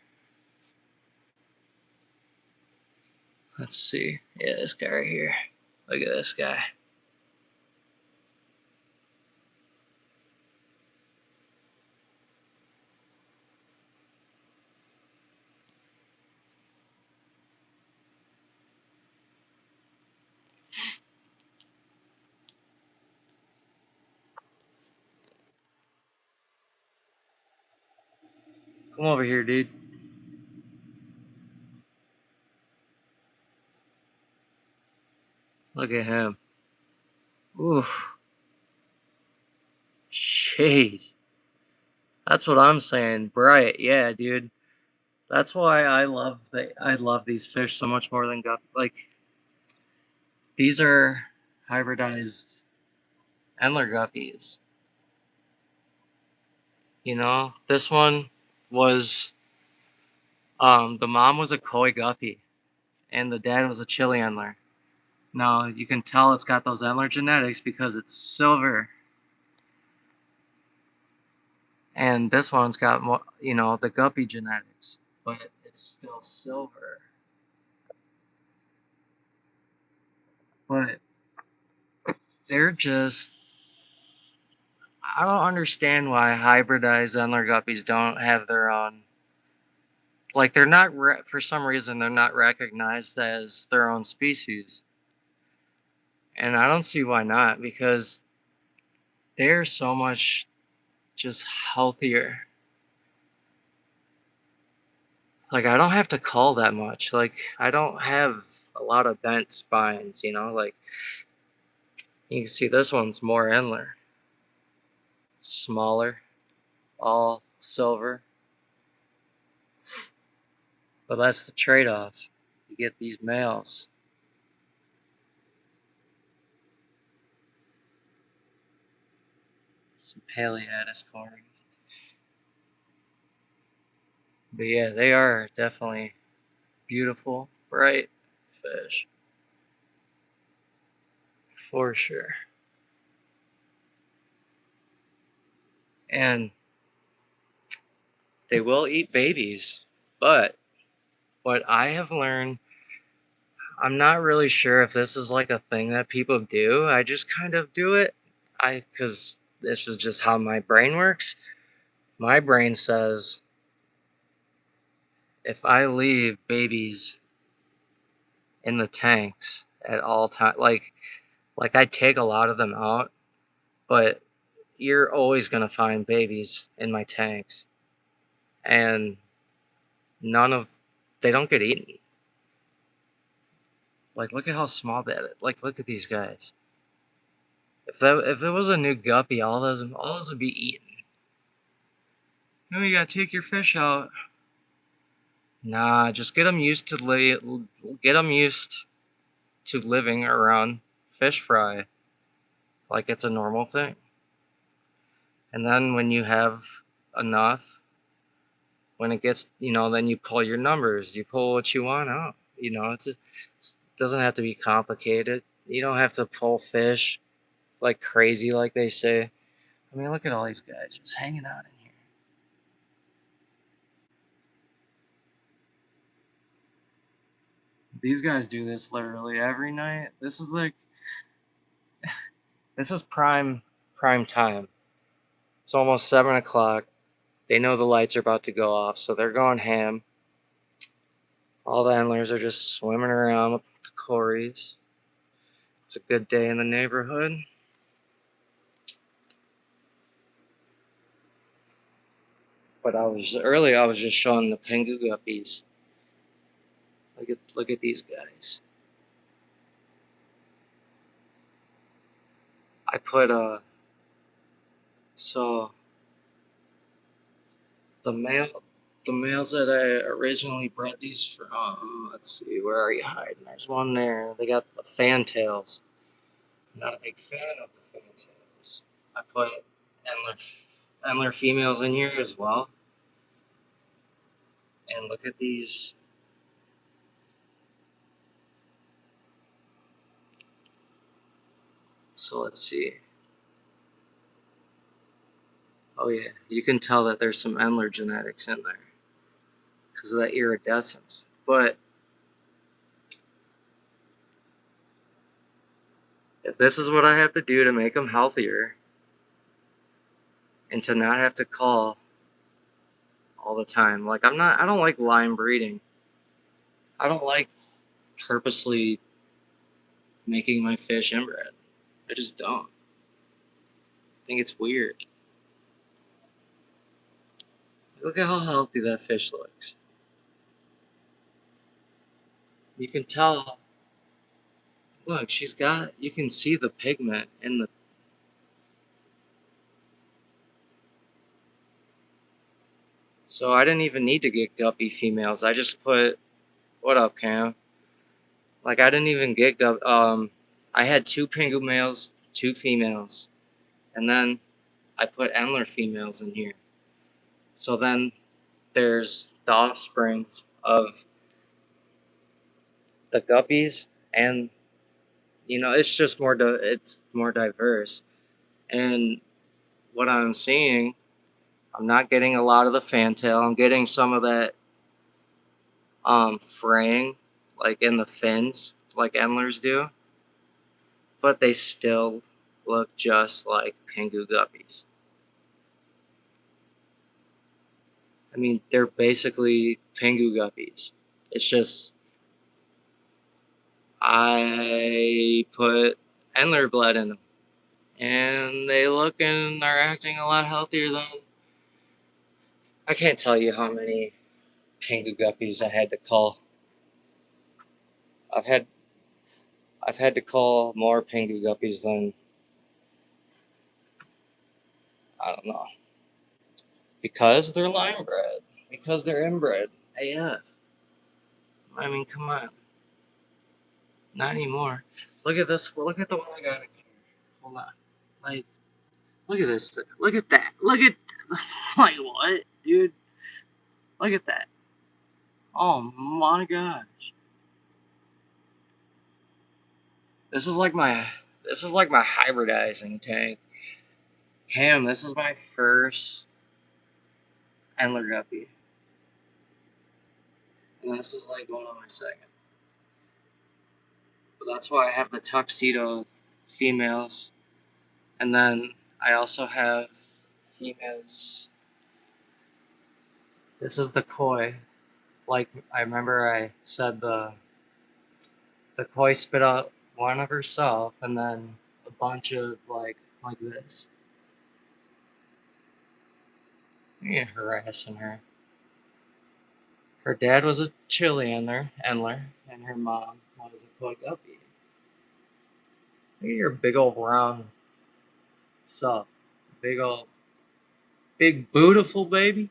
Let's see. Yeah, this guy right here. Look at this guy. Come over here, dude. Look at him. Oof. Jeez. That's what I'm saying. Bright. Yeah, dude. That's why I love these fish so much more than like, these are hybridized Endler guppies. You know, this one was the mom was a koi guppy and the dad was a chili Endler. Now you can tell it's got those Endler genetics because it's silver. And this one's got more, the guppy genetics, but it's still silver. But they're just, I don't understand why hybridized Endler guppies don't have their own. Like, they're not, for some reason, they're not recognized as their own species. And I don't see why not, because they're so much just healthier. Like, I don't have to cull that much. Like, I don't have a lot of bent spines, like, you can see this one's more Endler. Smaller, all silver. But that's the trade-off. You get these males. Some Paleatus corn. But yeah, they are definitely beautiful, bright fish. For sure. And they will eat babies. But what I have learned, I'm not really sure if this is like a thing that people do. I just kind of do it. Because this is just how my brain works. My brain says if I leave babies in the tanks at all time, like I take a lot of them out, but you're always gonna find babies in my tanks, and none of they don't get eaten. Like look at how small that. Like look at these guys. If it was a new guppy, all those would be eaten. No, you gotta take your fish out. Nah, just get them used to living around fish fry like it's a normal thing. And then when you have enough, when it gets, then you pull your numbers, you pull what you want out. It doesn't have to be complicated. You don't have to pull fish like crazy, like they say. I mean, look at all these guys just hanging out in here. These guys do this literally every night. This is prime time. It's almost 7 o'clock. They know the lights are about to go off, so they're going ham. All the anglers are just swimming around with the Corys. It's a good day in the neighborhood. But I was just showing the pengu guppies. Look at these guys. I put so the males that I originally bred these from. Let's see, where are you hiding? There's one there. They got the fantails. I'm not a big fan of the fantails. I put antler females in here as well. And look at these. So let's see. Oh yeah, you can tell that there's some antler genetics in there because of that iridescence. But if this is what I have to do to make them healthier and to not have to call all the time, like I don't like line breeding. I don't like purposely making my fish inbred. I just don't. I think it's weird. Look at how healthy that fish looks. You can tell. Look, you can see the pigment in the. So I didn't even need to get guppy females. I just put, what up, Cam? Like I didn't even get I had 2 pengu males, 2 females, and then I put antler females in here. So then there's the offspring of the guppies, and it's just it's more diverse. And what I'm seeing, I'm not getting a lot of the fantail. I'm getting some of that fraying, like in the fins, like antlers do. But they still look just like pengu guppies. I mean, they're basically pengu guppies. It's just I put antler blood in them, and they look and are acting a lot healthier than. I can't tell you how many pengu guppies I had to call. I've had I've had to call more pengu guppies than I don't know because they're line bred, because they're inbred. AF. I mean, come on, not anymore. Look at this. Look at the one I got in here. Hold on, like Look at this. Look at that. Look at. Like, what, dude? Look at that. Oh my gosh. This is like my. This is like my hybridizing tank. Cam, this is my first Endler guppy. And this is like going on my second. But that's why I have the tuxedo females. And then I also have females. This is the koi. Like I remember I said the koi spit out one of herself and then a bunch of like this. Yeah, harassing her. Her dad was a chili Endler, and her mom was a koi guppy. Look at your big old brown self. Big old, big beautiful baby.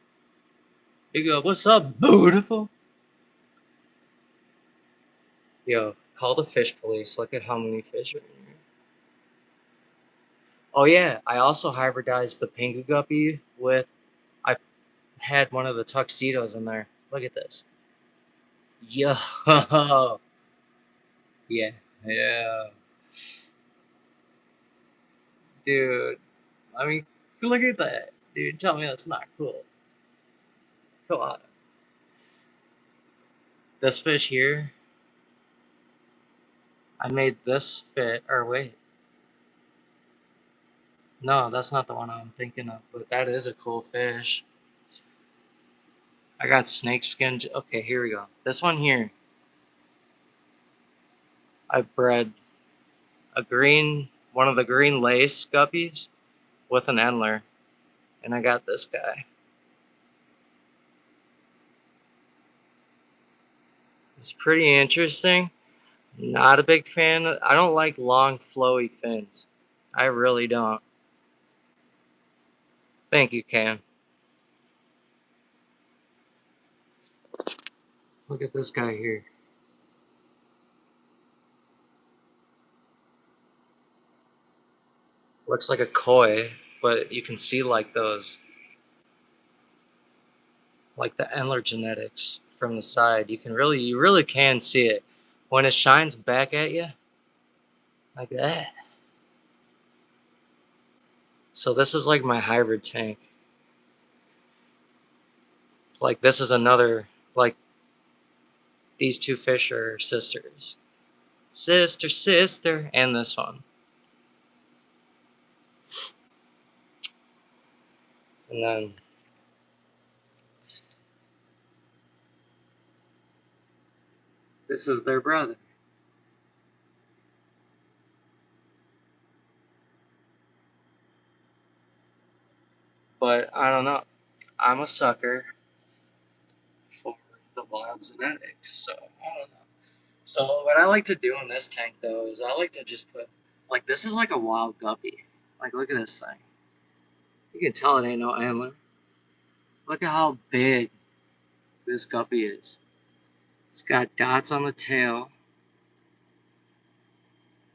Big old, what's up, beautiful? Yo, call the fish police. Look at how many fish are in here. Oh yeah, I also hybridized the pink guppy with. I had one of the tuxedos in there. Look at this. Yo, yeah, yeah, dude. I mean, look at that, dude. Tell me that's not cool. Come on. This fish here, I made this fit. Or wait, no, that's not the one I'm thinking of. But that is a cool fish. I got snake skin. Okay, here we go. This one here, I bred one of the green lace guppies with an Endler, and I got this guy. It's pretty interesting. Not a big fan. I don't like long, flowy fins. I really don't. Thank you, Cam. Look at this guy here. Looks like a koi, but you can see like those, like the Endler genetics from the side. You really can see it when it shines back at you, like that. So this is like my hybrid tank. Like this is another, like these two fish are sisters. Sister, and this one. And then this is their brother. But I don't know. I'm a sucker for the wild genetics, so I don't know. So what I like to do in this tank though is I like to just put like this is like a wild guppy. Like look at this thing. You can tell it ain't no antler. Look at how big this guppy is. It's got dots on the tail.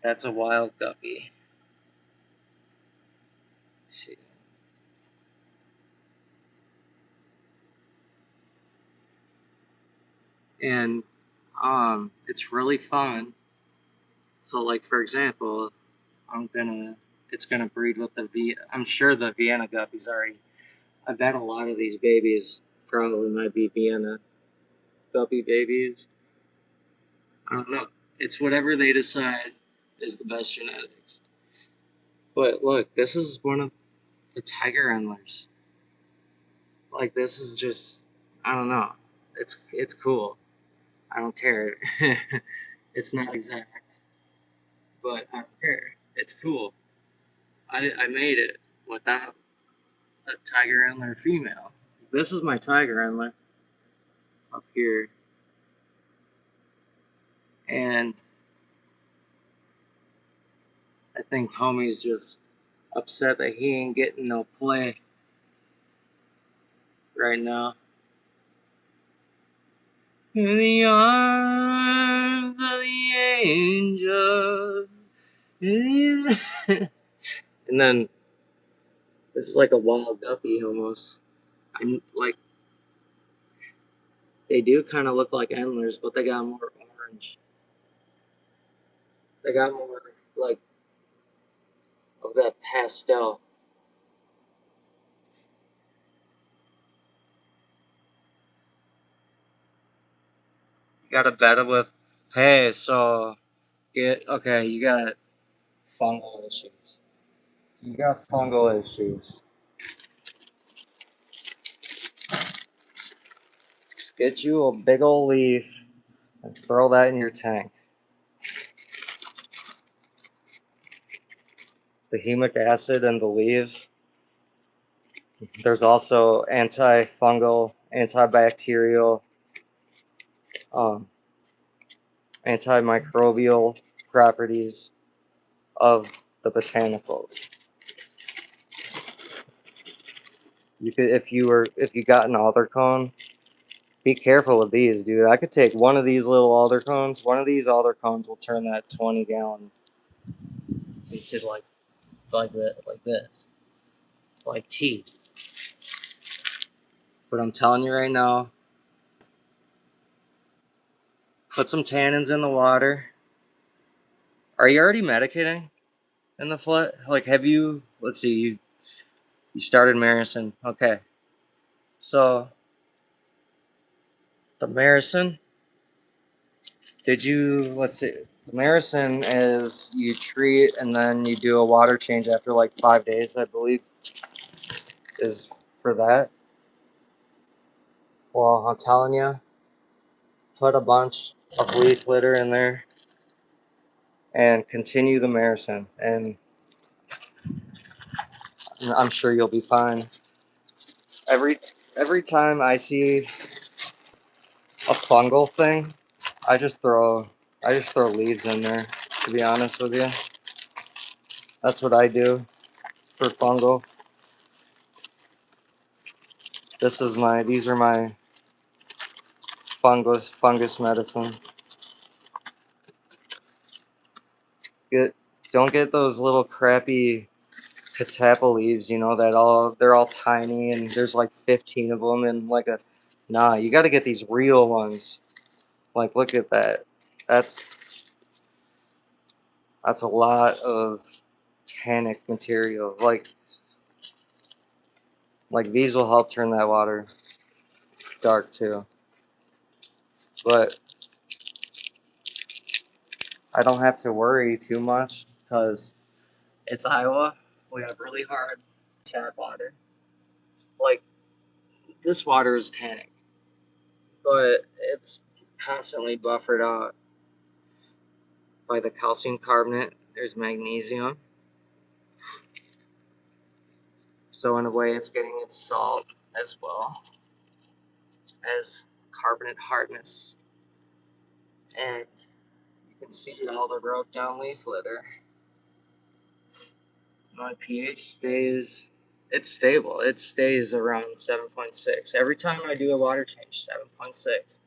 That's a wild guppy. See. And it's really fun. So like for example, it's gonna breed with I'm sure the Vienna guppies already. I bet a lot of these babies probably might be Vienna guppy babies. I don't know. It's whatever they decide is the best genetics. But look, this is one of the tiger endlers. Like this is just I don't know. It's cool. I don't care. It's not exact, but I don't care. It's cool. I made it without a tiger antler female. This is my tiger antler up here, and I think homie's just upset that he ain't getting no play right now. In the arms of the angel. And then This is like a wild guppy almost. I'm like they do kind of look like antlers, but they got more orange. They got more like of that pastel. You gotta bet it with. Hey, so get okay. You got fungal issues. You got fungal issues. Just get you a big old leaf and throw that in your tank. The humic acid in the leaves. There's also antifungal, antibacterial, um, antimicrobial properties of the botanicals. You could, if you got an alder cone, be careful with these, dude. I could take one of these little alder cones. One of these alder cones will turn that 20-gallon into like this, like tea. But I'm telling you right now, put some tannins in the water. Are you already medicating in the foot? Like, have you? Let's see. You started Marison. Okay, so the Marison. Did you? Let's see. The Marison is you treat and then you do a water change after like 5 days, I believe, is for that. Well, I'm telling you, put a bunch of leaf litter in there and continue the Marison, and I'm sure you'll be fine. Every every time I see a fungal thing, I just throw leaves in there. To be honest with you, that's what I do for fungal. These are my fungus medicine. Get don't get those little crappy catappa leaves, they're all tiny and there's like 15 of them and like a nah, you got to get these real ones. Like look at that. That's that's a lot of tannic material. Like these will help turn that water dark too. But I don't have to worry too much because it's Iowa. We have really hard tap water. Like this water is tannic, but it's constantly buffered out by the calcium carbonate. There's magnesium. So in a way it's getting its salt as well as carbonate hardness. And you can see all the broke down leaf litter. My pH stays, it's stable. It stays around 7.6. Every time I do a water change, 7.6.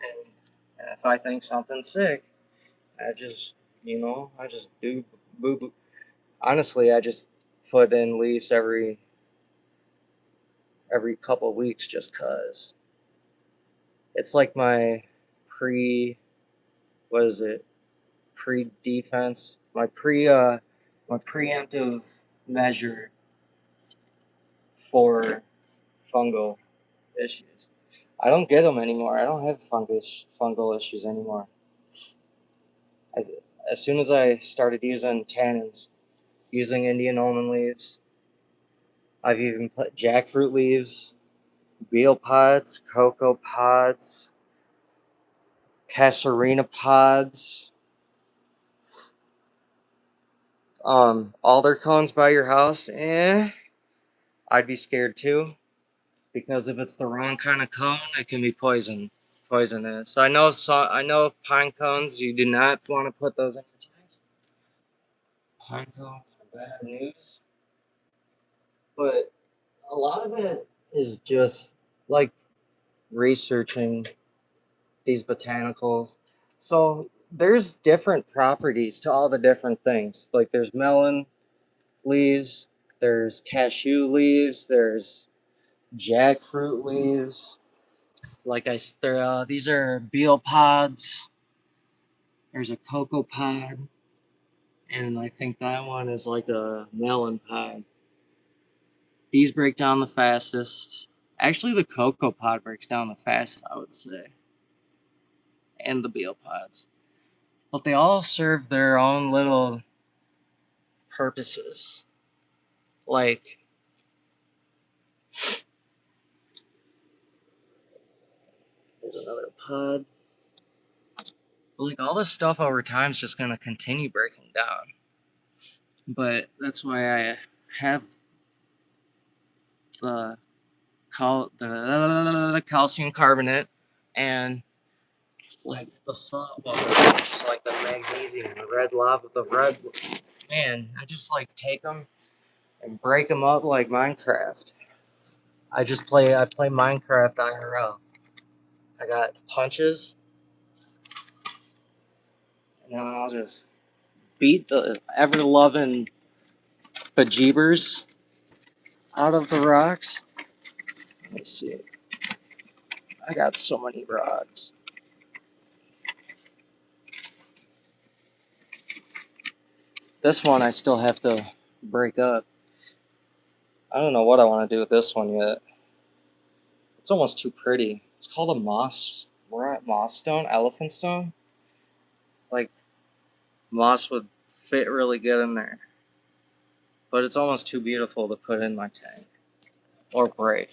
And if I think something's sick, I just do boo boo. Honestly, I just put in leaves every couple of weeks just cause. It's like my pre, what is it? Pre defense, my preemptive measure for fungal issues. I don't get them anymore. I don't have fungal issues anymore. As, as soon as I started using tannins, using Indian almond leaves, I've even put jackfruit leaves, betel pods, cocoa pods, casuarina pods, alder cones by your house. I'd be scared too. Because if it's the wrong kind of cone, it can be poisonous. I know pine cones. You do not want to put those in your tanks. Pine cones are bad news, but a lot of it is just like researching these botanicals. So there's different properties to all the different things. Like there's melon leaves, There's cashew leaves. There's jackfruit leaves. These are betel pods. There's a cocoa pod, and I think that one is like a melon pod. These break down the fastest. Actually, the cocoa pod breaks down the fastest, I would say, and the betel pods. But they all serve their own little purposes. Like, there's another pod. Like, all this stuff over time is just gonna continue breaking down. But that's why I have the calcium carbonate and like the salt water, just like the magnesium, the red lava, the red. Man, I just like take them and break them up like Minecraft. I play Minecraft IRL. I got punches, and then I'll just beat the ever loving bejeebers out of the rocks. Let me see. I got so many rocks. This one I still have to break up. I don't know what I want to do with this one yet. It's almost too pretty. It's called a moss stone, elephant stone. Like, moss would fit really good in there. But it's almost too beautiful to put in my tank. Or break.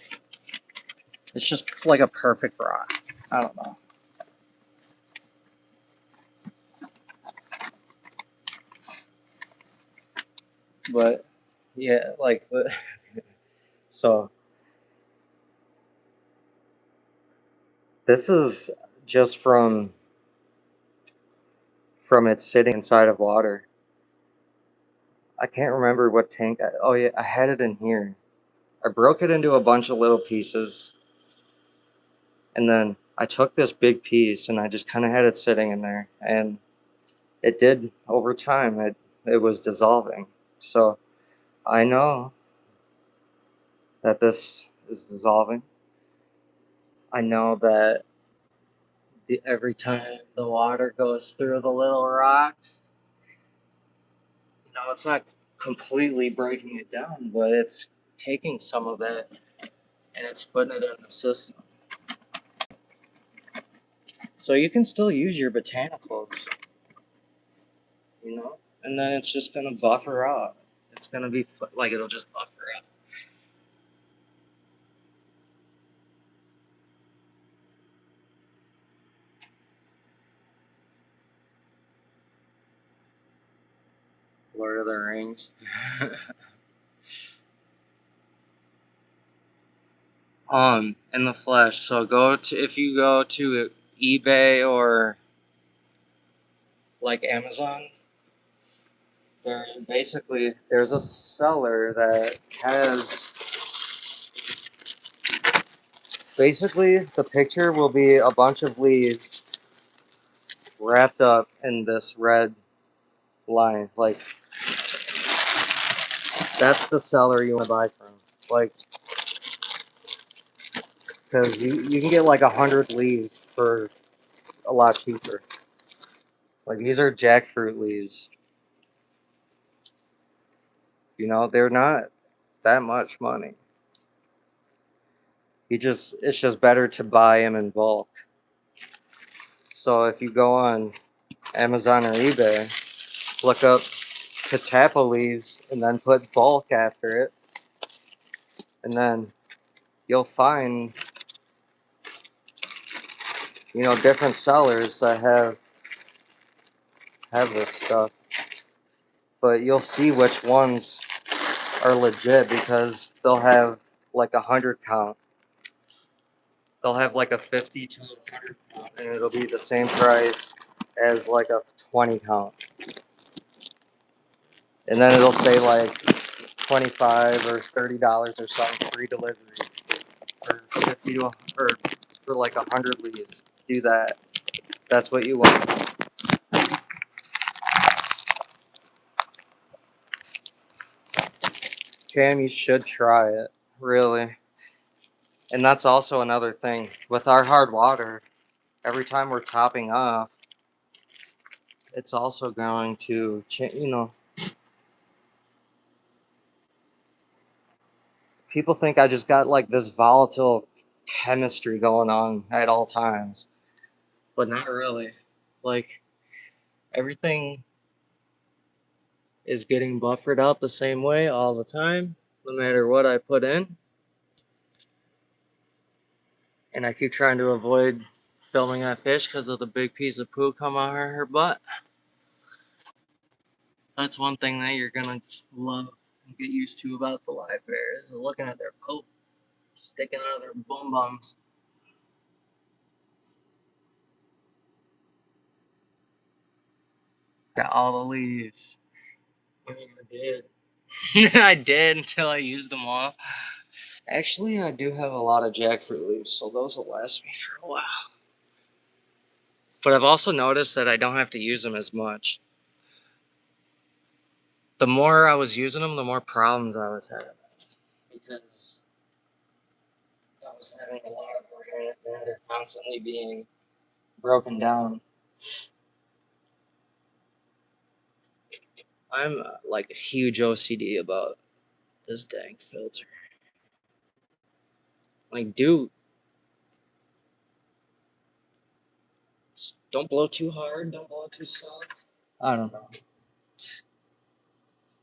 It's just like a perfect rock. I don't know. But, yeah, like, so, this is just from it sitting inside of water. I can't remember what tank. Oh, yeah, I had it in here. I broke it into a bunch of little pieces. And then I took this big piece and I just kind of had it sitting in there. And it did, over time, it was dissolving. So I know that this is dissolving. I know that every time the water goes through the little rocks, it's not completely breaking it down, but it's taking some of it and it's putting it in the system. So you can still use your botanicals, and then it's just going to buffer out. It's going to be like it'll just buffer out. Lord of the Rings. In the flesh. So if you go to eBay or like Amazon, there's a seller that has basically the picture will be a bunch of leaves wrapped up in this red line. Like, that's the seller you want to buy from. Like, because you can get like 100 leaves for a lot cheaper. Like, these are jackfruit leaves. They're not that much money. It's just better to buy them in bulk. So if you go on Amazon or eBay, look up catappa leaves and then put bulk after it, and then you'll find different sellers that have this stuff. But you'll see which ones are legit because they'll have like 100 count. They'll have like a 50 to 100 count, and it'll be the same price as like a 20 count. And then it'll say like $25 or $30 or something, free delivery, or 50 to, or for like 100 leaves. Do that. That's what you want. Cam, you should try it, really. And that's also another thing with our hard water. Every time we're topping off, it's also going to change. People think I just got like this volatile chemistry going on at all times, but not really. Like everything is getting buffered out the same way all the time, no matter what I put in. And I keep trying to avoid filming that fish because of the big piece of poo coming out of her butt. That's one thing that you're gonna love and get used to about the live bears is looking at their poop sticking out of their bum bums. Got all the leaves. I mean, I did. I did until I used them all. Actually, I do have a lot of jackfruit leaves, so those will last me for a while. But I've also noticed that I don't have to use them as much. The more I was using them, the more problems I was having. Because I was having a lot of organic matter constantly being broken down. I'm like a huge OCD about this dang filter. Like, dude, don't blow too hard, don't blow too soft. I don't know.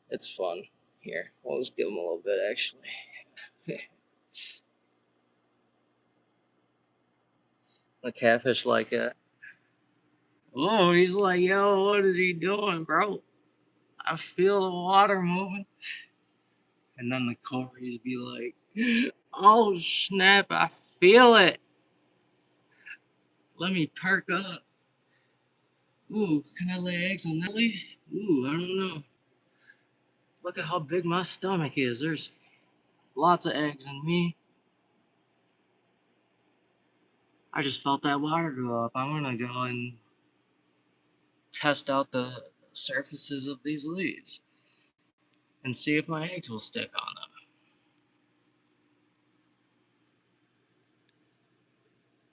It's fun. Here, we'll just give him a little bit, actually. The catfish like it. Oh, he's like, yo, what is he doing, bro? I feel the water moving. And then the Corys be like, oh, snap, I feel it. Let me perk up. Ooh, can I lay eggs on that leaf? Ooh, I don't know. Look at how big my stomach is. There's lots of eggs in me. I just felt that water go up. I'm gonna go and test out the surfaces of these leaves and see if my eggs will stick on them.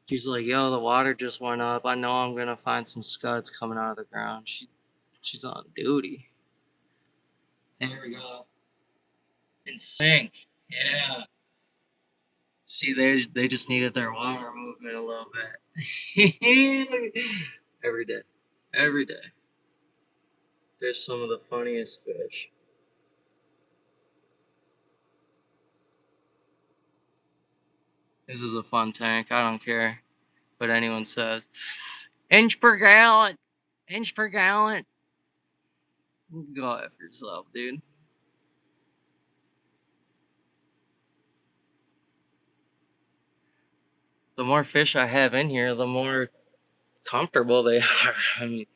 She's like, yo, the water just went up. I know I'm gonna find some scuds coming out of the ground. She's on duty. There we go. In sync. Yeah. See, they just needed their water movement a little bit. Every day. Every day. There's some of the funniest fish. This is a fun tank. I don't care what anyone says. Inch per gallon. Inch per gallon. Go F yourself, dude. The more fish I have in here, the more comfortable they are. I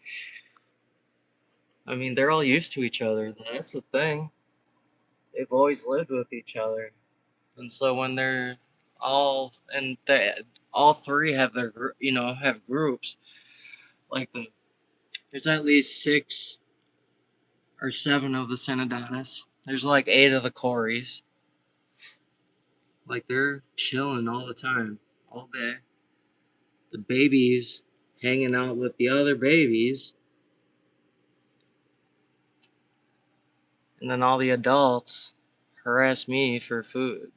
mean, they're all used to each other. That's the thing. They've always lived with each other, and so when they're all three have have groups. Like there's at least 6 or 7 of the Synodontis. There's like 8 of the Corys. Like they're chilling all the time, all day. The babies hanging out with the other babies. And then all the adults harass me for food.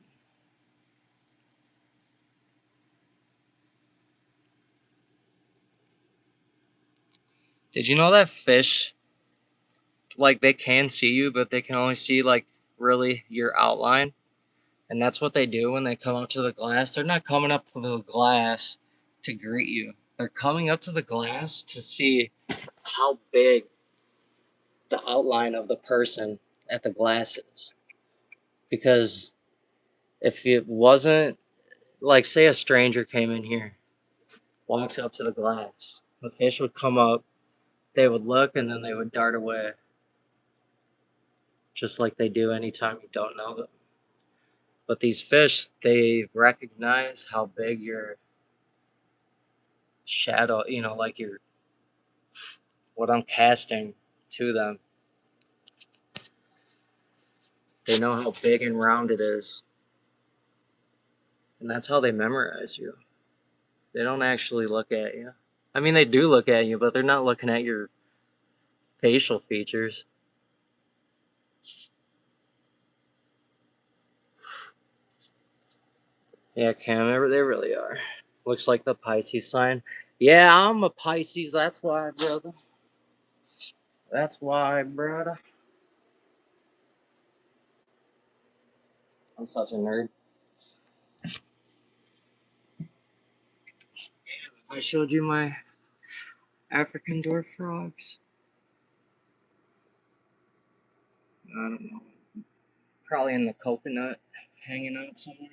Did you know that fish, like, they can see you, but they can only see, like, really your outline? And that's what they do when they come up to the glass. They're not coming up to the glass to greet you. They're coming up to the glass to see how big the outline of the person at the glass is. Because if it wasn't, like, say a stranger came in here, walks up to the glass, the fish would come up, they would look, and then they would dart away. Just like they do anytime you don't know them. But these fish, they recognize how big your shadow, like what I'm casting to them. They know how big and round it is. And that's how they memorize you. They don't actually look at you. I mean, they do look at you, but they're not looking at your facial features. Yeah, Cam, they really are. Looks like the Pisces sign. Yeah, I'm a Pisces. That's why, brother. That's why, brother. I'm such a nerd. I showed you my African dwarf frogs. I don't know. Probably in the coconut, hanging out somewhere.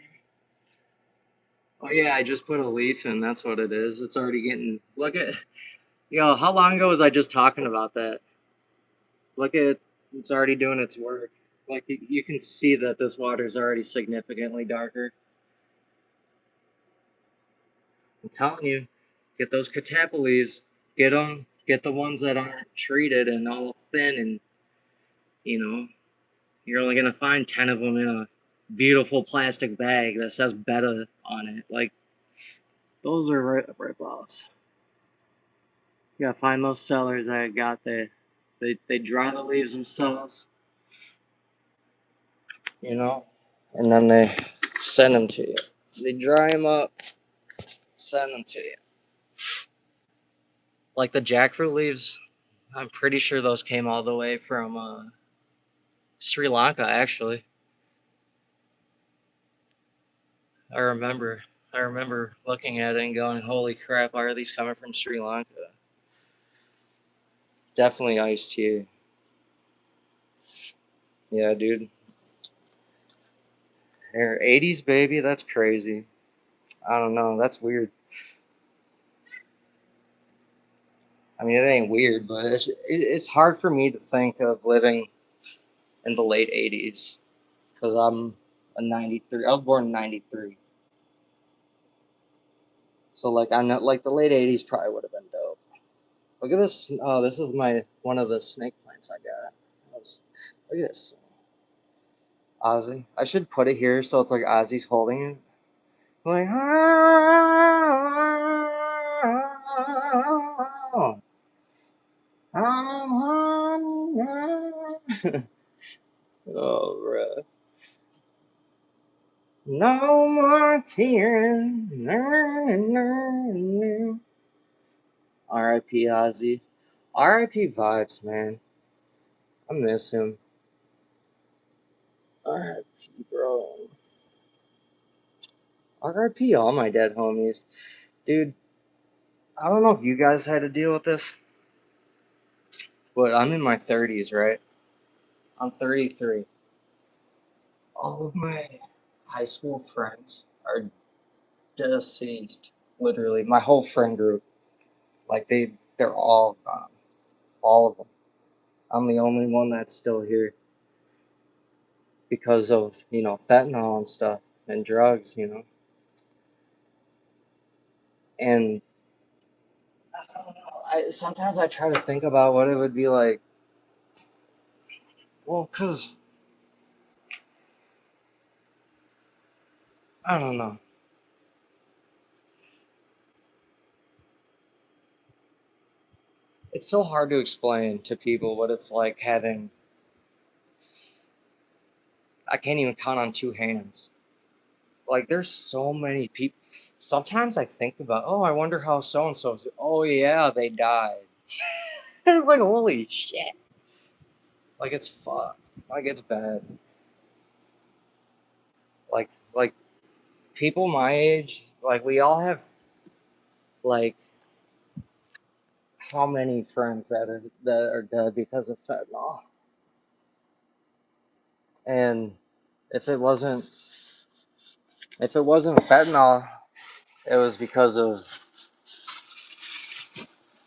Oh yeah, I just put a leaf in. That's what it is. It's already getting. Look at. Yo, how long ago was I just talking about that? Look at. It's already doing its work. Like you can see that this water is already significantly darker. I'm telling you, get those catapoles. Get them. Get the ones that aren't treated and all thin, and you know you're only gonna find 10 of them in a beautiful plastic bag that says "Betta" on it. Like those are right balls. You gotta find those sellers that got they dry the leaves themselves, you know, and then they send them to you. They dry them up, send them to you. Like the jackfruit leaves, I'm pretty sure those came all the way from Sri Lanka. Actually, I remember. I remember looking at it and going, "Holy crap! Why are these coming from Sri Lanka?" Definitely iced tea. Yeah, dude. Here, 80s baby, that's crazy. I don't know, that's weird. I mean, it ain't weird, but it's hard for me to think of living in the late 80s because I'm a 93. I was born in 93. So, like, I'm not like the late 80s probably would have been dope. Look at this. Oh, this is one of the snake plants I got. Look at this. Ozzy. I should put it here so it's like Ozzy's holding it. Like, oh, bro. No more tears. R.I.P. Ozzy. R.I.P. vibes, man. I miss him. R.I.P. bro. R.I.P. all my dead homies. Dude, I don't know if you guys had to deal with this, but I'm in my 30s, right? I'm 33. All of my high school friends are deceased. Literally, my whole friend group. Like they're all gone. All of them. I'm the only one that's still here because of, fentanyl and stuff and drugs. And I don't know. Sometimes I try to think about what it would be like. Well, cause I don't know. It's so hard to explain to people what it's like having. I can't even count on two hands. Like there's so many people. Sometimes I think about, oh, I wonder how so and so. Oh yeah, they died. It's like holy shit. Like it's fuck. Like it's bad. Like people my age, like we all have like how many friends that are dead because of fentanyl. And if it wasn't if it wasn't fentanyl, it was because of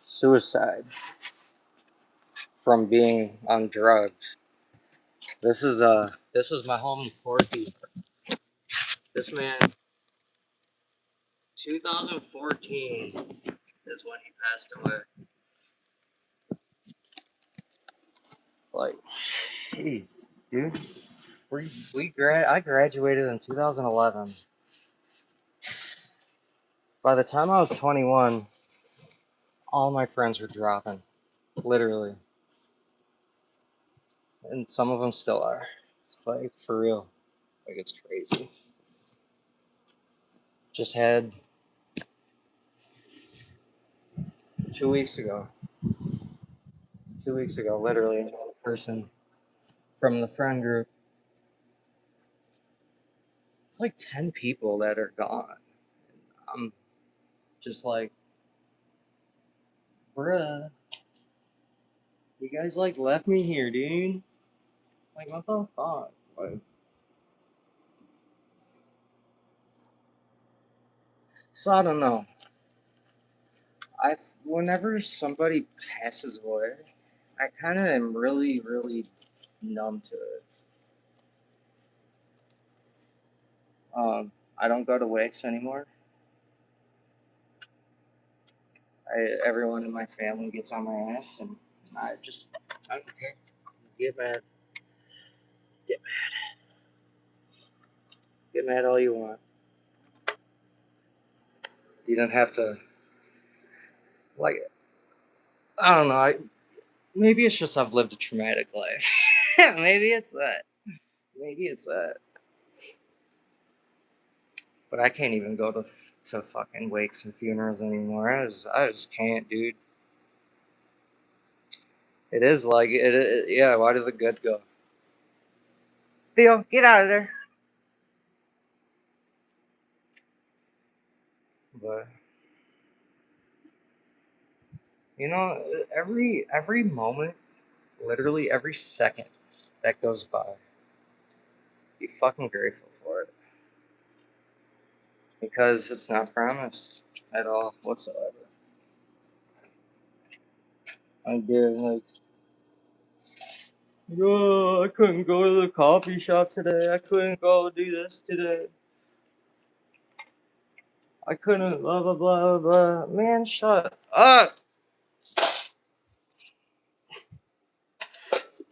suicide from being on drugs. This is my homie Porky. This man 2014 is when he passed away. Like, jeez, dude. I graduated in 2011. By the time I was 21, all my friends were dropping, literally, and some of them still are. Like for real, like it's crazy. Just had 2 weeks ago. 2 weeks ago, literally, another person from the friend group. It's like 10 people that are gone. I'm just like, bruh, you guys like left me here, dude. Like, what the fuck? Like, so I don't know. Whenever somebody passes away, I kind of am really, really numb to it. I don't go to wakes anymore. Everyone in my family gets on my ass, and I don't care. Get mad, get get mad all you want. You don't have to like. I don't know. Maybe it's just I've lived a traumatic life. Maybe it's that. Maybe it's that. But I can't even go to fucking wakes and funerals anymore. I just can't, dude. It is like yeah. Why did the good go? Theo, get out of there. But you know, every moment, literally every second that goes by, be fucking grateful for it because it's not promised at all whatsoever. I did like, oh, I couldn't go to the coffee shop today. I couldn't go do this today. I couldn't blah blah blah blah. Man, shut up!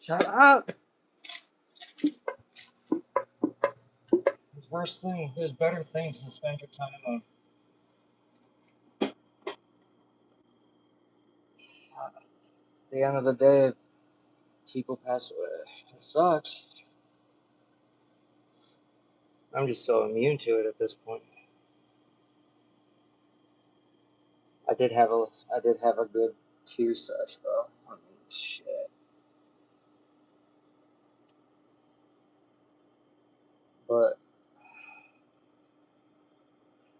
Shut up! There's worse things. There's better things to spend your time on. At the end of the day, people pass away. It sucks. I'm just so immune to it at this point. I did have a good tear sesh though. I mean, shit. But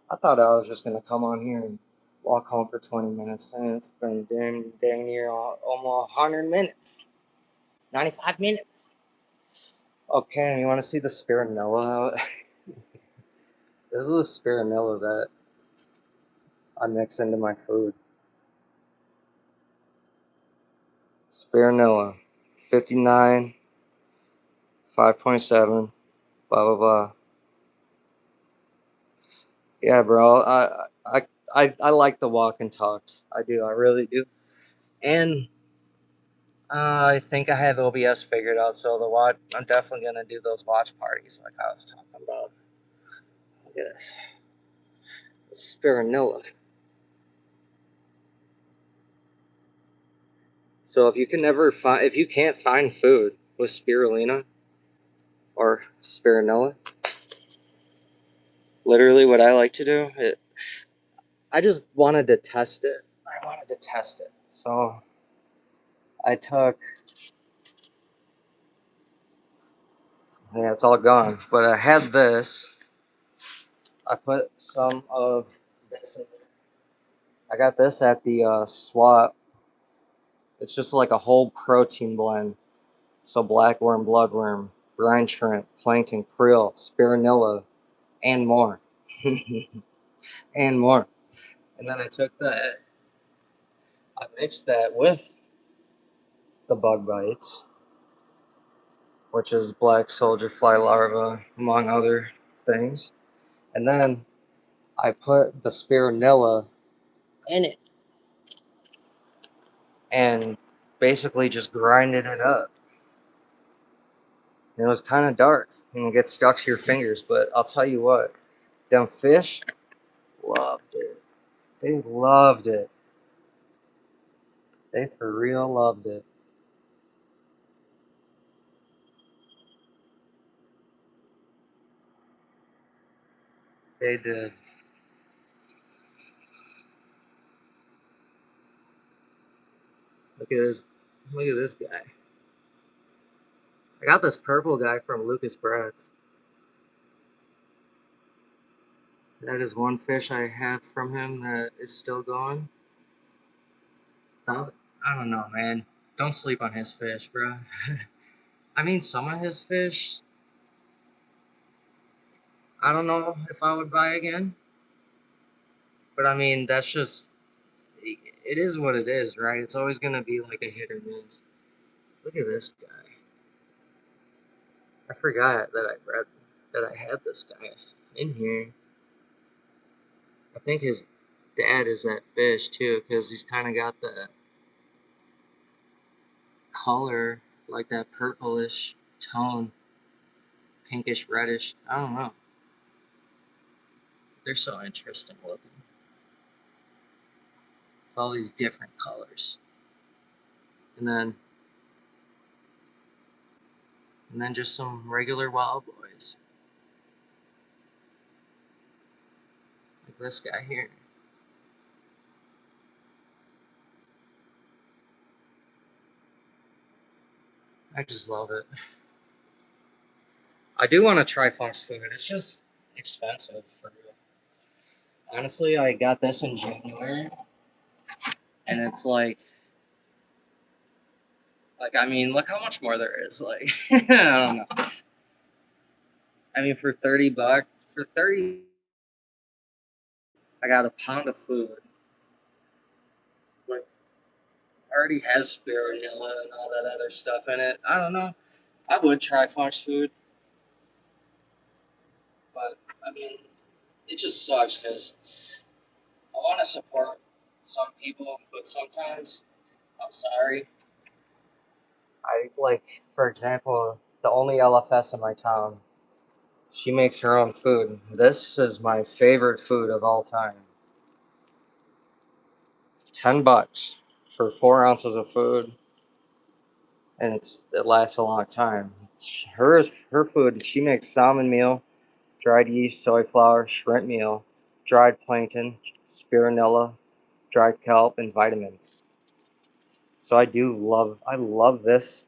I thought I was just gonna come on here and walk home for 20 minutes, and it's been dang near almost 100 minutes, 95 minutes. Okay, you want to see the spironella? This is the spironella that I mix into my food. Spironella, 59, 5.7, blah blah blah. Yeah, bro. I like the walk and talks. I do. I really do. And I think I have OBS figured out. So the watch, I'm definitely gonna do those watch parties like I was talking about. Look at this. Spironella. So if you can't find food with spirulina or spironella, literally what I like to do, I just wanted to test it. I wanted to test it. So I took, yeah, it's all gone. But I had this. I put some of this in there. I got this at the swap. It's just like a whole protein blend. So blackworm, bloodworm, brine shrimp, plankton, krill, spironella, and more. And more. And then I took that, I mixed that with the bug bites, which is black soldier fly larva, among other things. And then I put the spironella in it and basically just grinded it up. And it was kind of dark and it gets stuck to your fingers. But I'll tell you what, them fish loved it. They loved it. They for real loved it. They did. Look at this. Look at this guy. I got this purple guy from Lucas Bratz. That is one fish I have from him that is still going. I don't know, man. Don't sleep on his fish, bro. I mean, some of his fish, I don't know if I would buy again. But I mean, that's just, it is what it is, right? It's always going to be like a hit or miss. Look at this guy. I forgot that I read that I had this guy in here. I think his dad is that fish too, because he's kind of got the color, like that purplish tone, pinkish reddish. I don't know. They're so interesting looking. With all these different colors. And then just some regular wild boys. Like this guy here. I just love it. I do want to try Fox food. It's just expensive for real. Honestly, I got this in January, and it's I mean, look how much more there is. Like, I don't know. I mean, for $30, for 30, I got a pound of food. With already has spirulina and all that other stuff in it. I don't know. I would try Fox food, but I mean, it just sucks because I want to support some people, but sometimes I'm sorry. I like, for example, the only LFS in my town. She makes her own food. This is my favorite food of all time. $10 for 4 ounces of food, and it lasts a long time. Her food. She makes salmon meal, dried yeast, soy flour, shrimp meal, dried plankton, spirulina, dried kelp, and vitamins. So I love this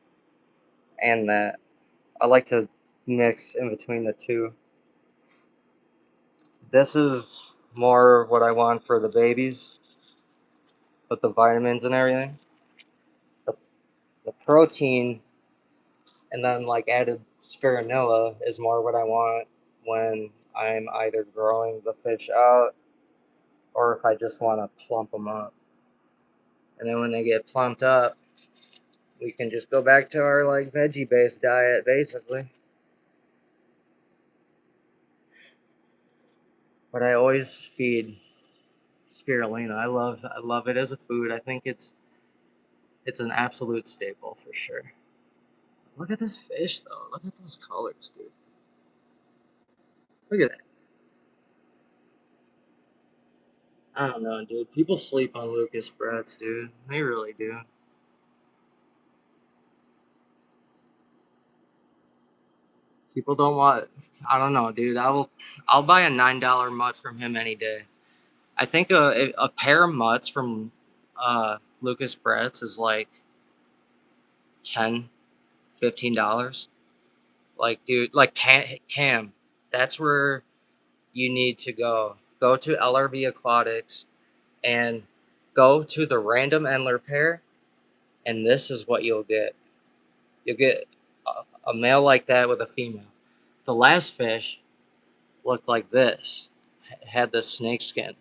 and that. I like to mix in between the two. This is more what I want for the babies with the vitamins and everything. The, the protein and then like added spirulina is more what I want when I'm either growing the fish out or if I just want to plump them up. And then when they get plumped up, we can just go back to our like veggie based diet basically. But I always feed spirulina. I love it as a food. I think it's an absolute staple for sure. Look at this fish though. Look at those colors, dude. Look at that. I don't know, dude. People sleep on Lucas Bratz, dude. They really do. People don't want. I don't know, dude. I'll buy a $9 mutt from him any day. I think a pair of mutts from Lucas Bratz is like 10, $15. Like, dude, like Cam, that's where you need to go. Go to LRB Aquatics and go to the random Endler pair, and this is what you'll get. You'll get a male like that with a female. The last fish looked like this. It had the snake skin,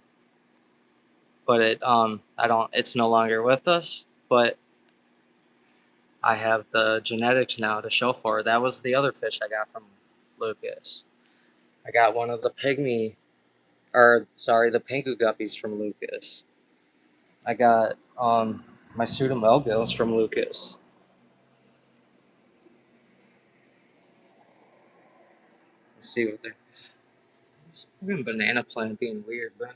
but I don't. It's no longer with us. But I have the genetics now to show for it. That was the other fish I got from Lucas. I got one of the the pinku guppies from Lucas. I got my pseudomel bills from Lucas. Let's see what they're. This fucking banana plant being weird, bro.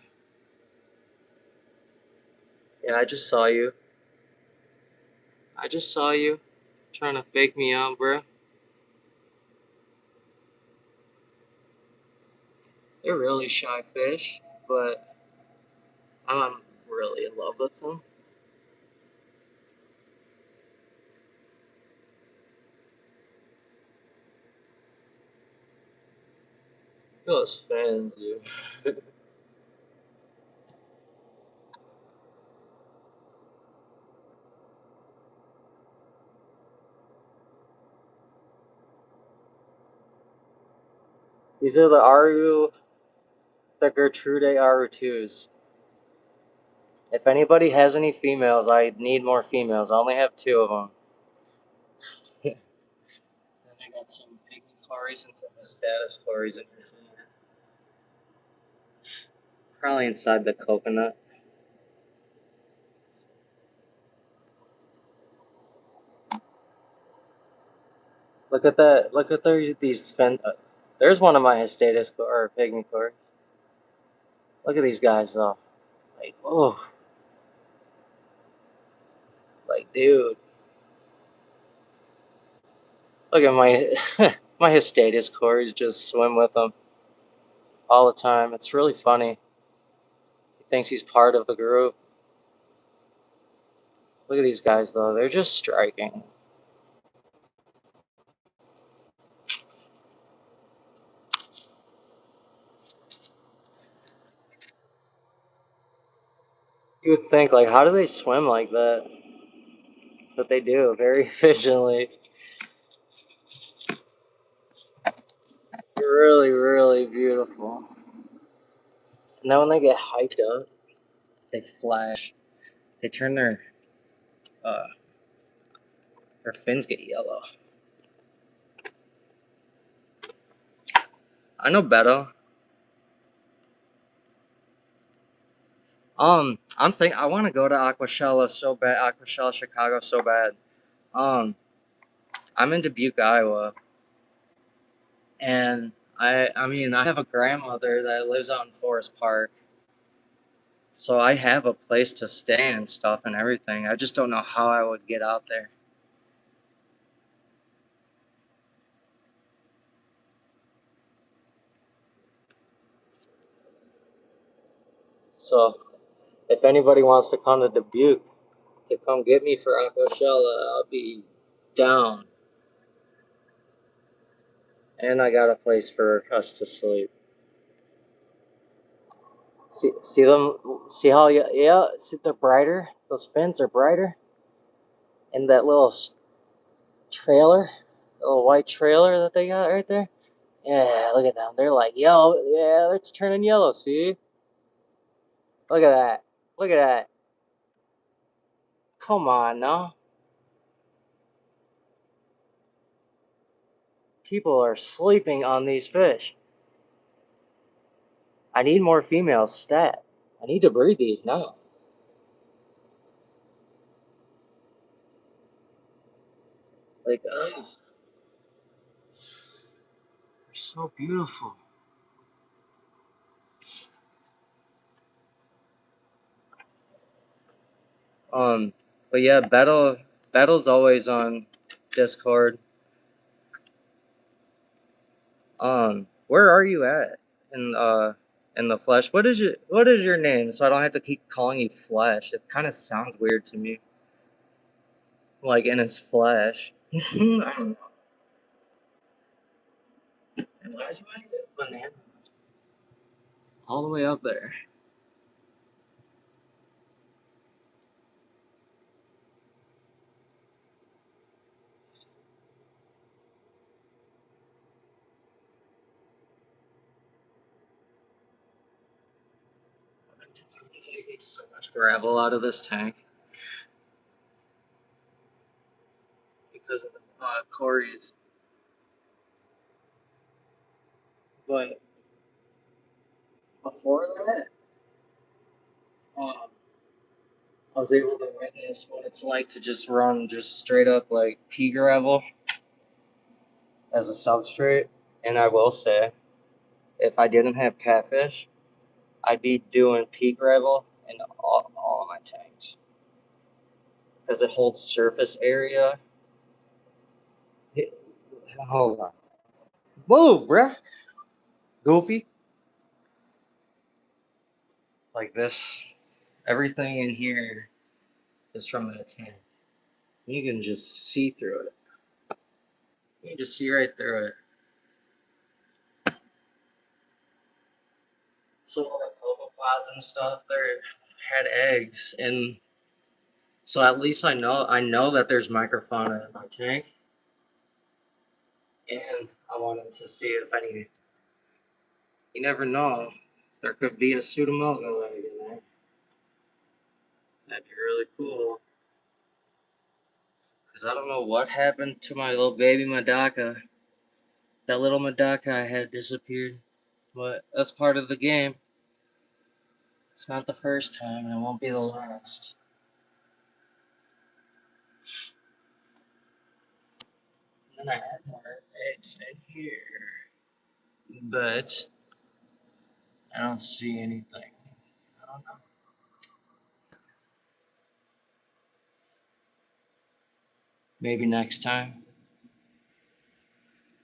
Yeah, I just saw you. I just saw you trying to fake me out, bro. They're really shy fish, but I'm really in love with them. Those fins, dude. These are the Aru, the Gertrude Aru 2s. If anybody has any females, I need more females. I only have 2 of them. Then I got some pygmy cories and some status cories in here. It's probably inside the coconut. Look at that. Look at these fin. There's one of my status or pygmy cories. Look at these guys though. Like, oh, like dude. Look at my my Histatus cories just swim with them all the time. It's really funny. He thinks he's part of the group. Look at these guys though. They're just striking. You would think like, how do they swim like that? But they do very efficiently. Really, really beautiful. And then when they get hyped up, they flash. They turn uh their fins get yellow. I know Beto. I want to go to Aquashella so bad. Aquashella, Chicago, so bad. I'm in Dubuque, Iowa, and I mean, I have a grandmother that lives out in Forest Park, so I have a place to stay and stuff and everything. I just don't know how I would get out there. So, if anybody wants to come to Dubuque to come get me for Aquashella, I'll be down. And I got a place for us to sleep. See them? See how yeah? See they're brighter. Those fins are brighter. And that little trailer, little white trailer that they got right there. Yeah, look at them. They're like, yo, yeah, it's turning yellow. See? Look at that. Look at that. Come on now. People are sleeping on these fish. I need more females stat. I need to breed these now. Like, oh, they're so beautiful. Um, but yeah, battle's always on Discord. Where are you at in the flesh? What is your name? So I don't have to keep calling you Flesh. It kind of sounds weird to me. Like in his flesh. I don't know. And why is my banana all the way up there? I'm taking so much gravel out of this tank because of the Corey's. But before that, um, I was able to witness what it's like to just run just straight up like pea gravel as a substrate. And I will say, if I didn't have catfish, I'd be doing peak rival in all of my tanks because it holds surface area. Hold on. Move, bruh. Goofy. Like this, everything in here is from that tank. You can just see through it. You can just see right through it. So all the copepods and stuff, they had eggs, and so at least I know that there's microfauna in my tank, and I wanted to see if any. You never know. There could be a pseudomilk egg in there. That'd be really cool. Cause I don't know what happened to my little baby Madaka. That little Madaka I had disappeared, but that's part of the game. It's not the first time, and it won't be the last. And then I had more eggs in here, but I don't see anything. I don't know. Maybe next time.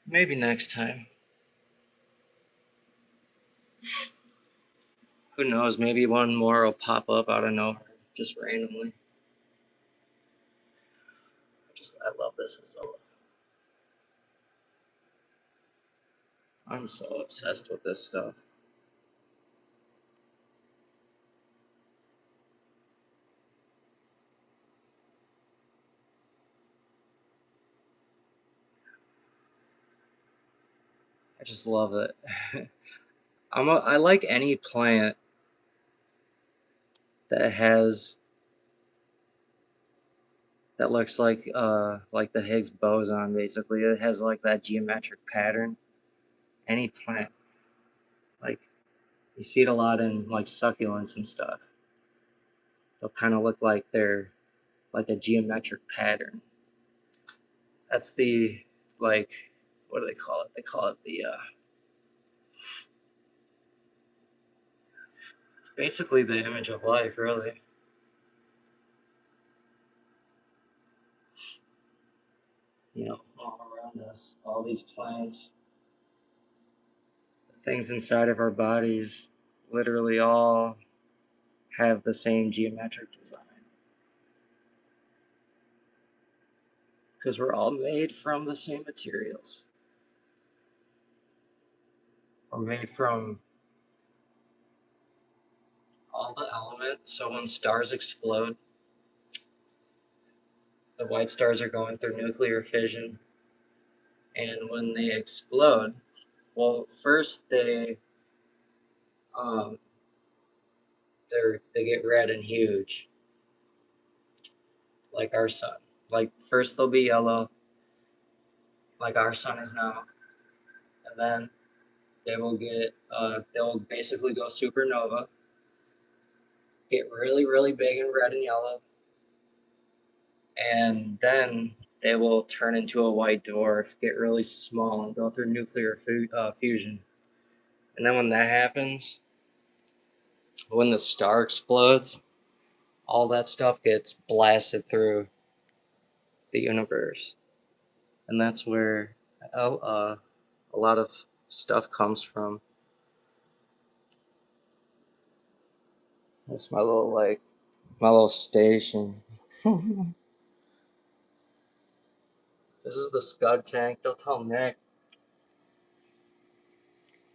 Maybe next time. Who knows? Maybe one more will pop up out of nowhere, just randomly. I love this Azula. I'm so obsessed with this stuff. I just love it. I like any plant that has that looks like the Higgs boson. Basically, it has like that geometric pattern. Any plant, like you see it a lot in like succulents and stuff. They'll kind of look like they're like a geometric pattern. That's the like what do they call it? They call it the it's basically the image of life, really. You know, all around us, all these plants, the things inside of our bodies, literally all have the same geometric design. Because we're all made from the same materials. We're made from all the elements. So when stars explode, the white stars are going through nuclear fission. And when they explode, well, first um, they get red and huge, like our sun. Like first they'll be yellow, like our sun is now, and then they'll basically go supernova, get really really big and red and yellow, and then they will turn into a white dwarf, get really small, and go through nuclear fusion. And then when that happens, when the star explodes, all that stuff gets blasted through the universe, and that's where a lot of stuff comes from. That's my little station. This is the Scud tank. Don't tell Nick.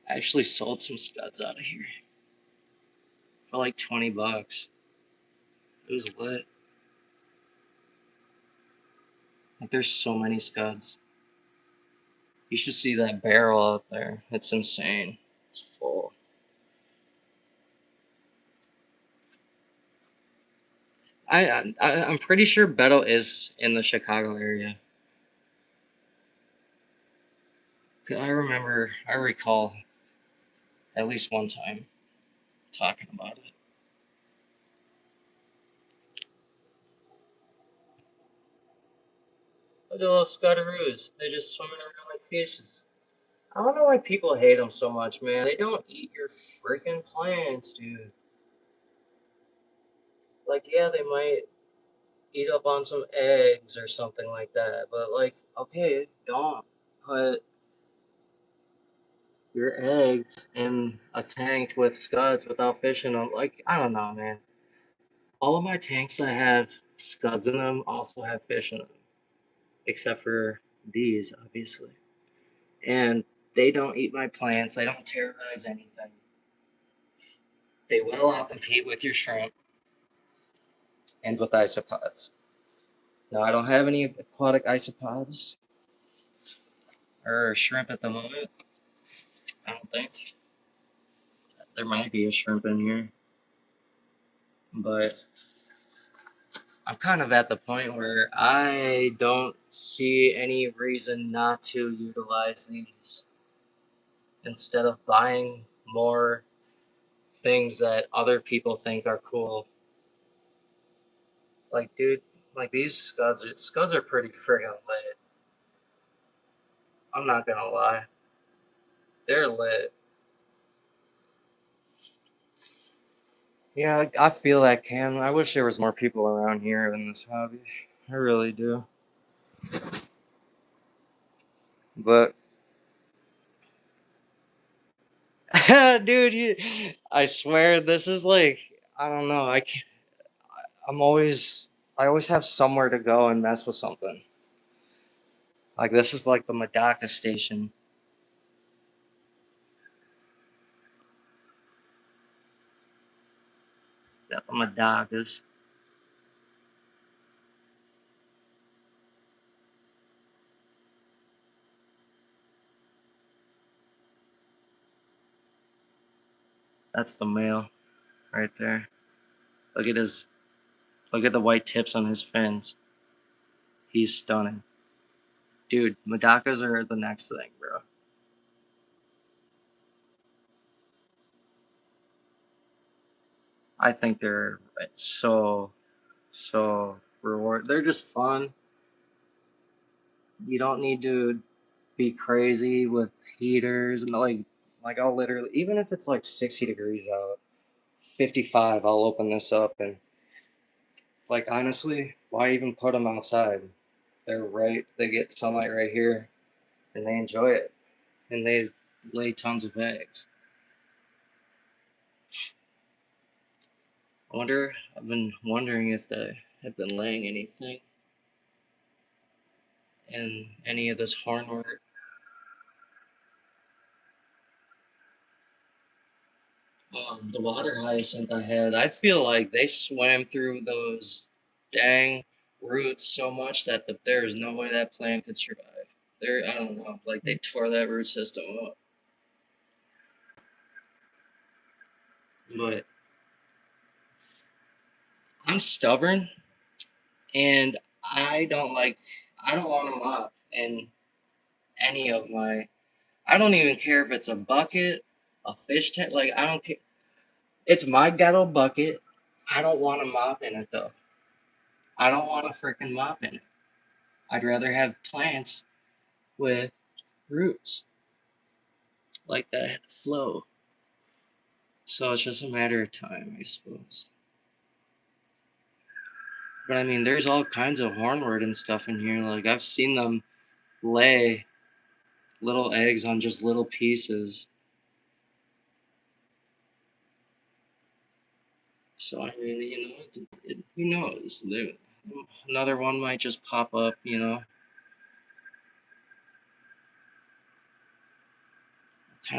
I actually sold some Scuds out of here for like $20. It was lit. Like there's so many Scuds. You should see that barrel up there. It's insane. It's full. I'm pretty sure Beto is in the Chicago area. I recall at least one time talking about it. Look at little Scuddaroos. They're just swimming around like fishes. I don't know why people hate them so much, man. They don't eat your freaking plants, dude. Like, yeah, they might eat up on some eggs or something like that, but like, okay, don't put your eggs in a tank with scuds without fish in them. Like, I don't know, man. All of my tanks that have scuds in them also have fish in them, except for these, obviously. And they don't eat my plants. They don't terrorize anything. They will outcompete with your shrimp and with isopods. No, I don't have any aquatic isopods or shrimp at the moment. I don't think. There might be a shrimp in here, but I'm kind of at the point where I don't see any reason not to utilize these instead of buying more things that other people think are cool. Like, dude, like these scuds are pretty friggin' lit. I'm not gonna lie, they're lit. Yeah, I feel that, Cam. I wish there was more people around here in this hobby. I really do. But dude, I swear this is like I don't know. I can't, I'm always I always have somewhere to go and mess with something. Like this is like the Madaka station. Got the Madakas. That's the male right there. Look at his look at the white tips on his fins. He's stunning. Dude, Madakas are the next thing, bro. I think they're so reward. They're just fun. You don't need to be crazy with heaters and like I'll literally even if it's like 60 degrees out, 55, I'll open this up and like honestly, why even put them outside? They get sunlight right here and they enjoy it and they lay tons of eggs. I've been wondering if they have been laying anything in any of this hornwort. The water hyacinth I had, I feel like they swam through those dang roots so much that there is no way that plant could survive. I don't know, like they tore that root system up. But I'm stubborn, and I don't want to mop in any of my. I don't even care if it's a bucket, a fish tank. Like I don't care. It's my ghetto bucket. I don't want to mop in it though. I don't want to freaking mop in it. I'd rather have plants with roots like that flow. So it's just a matter of time, I suppose. But I mean, there's all kinds of hornwort and stuff in here. Like I've seen them lay little eggs on just little pieces. So I mean, who knows? Another one might just pop up. Kind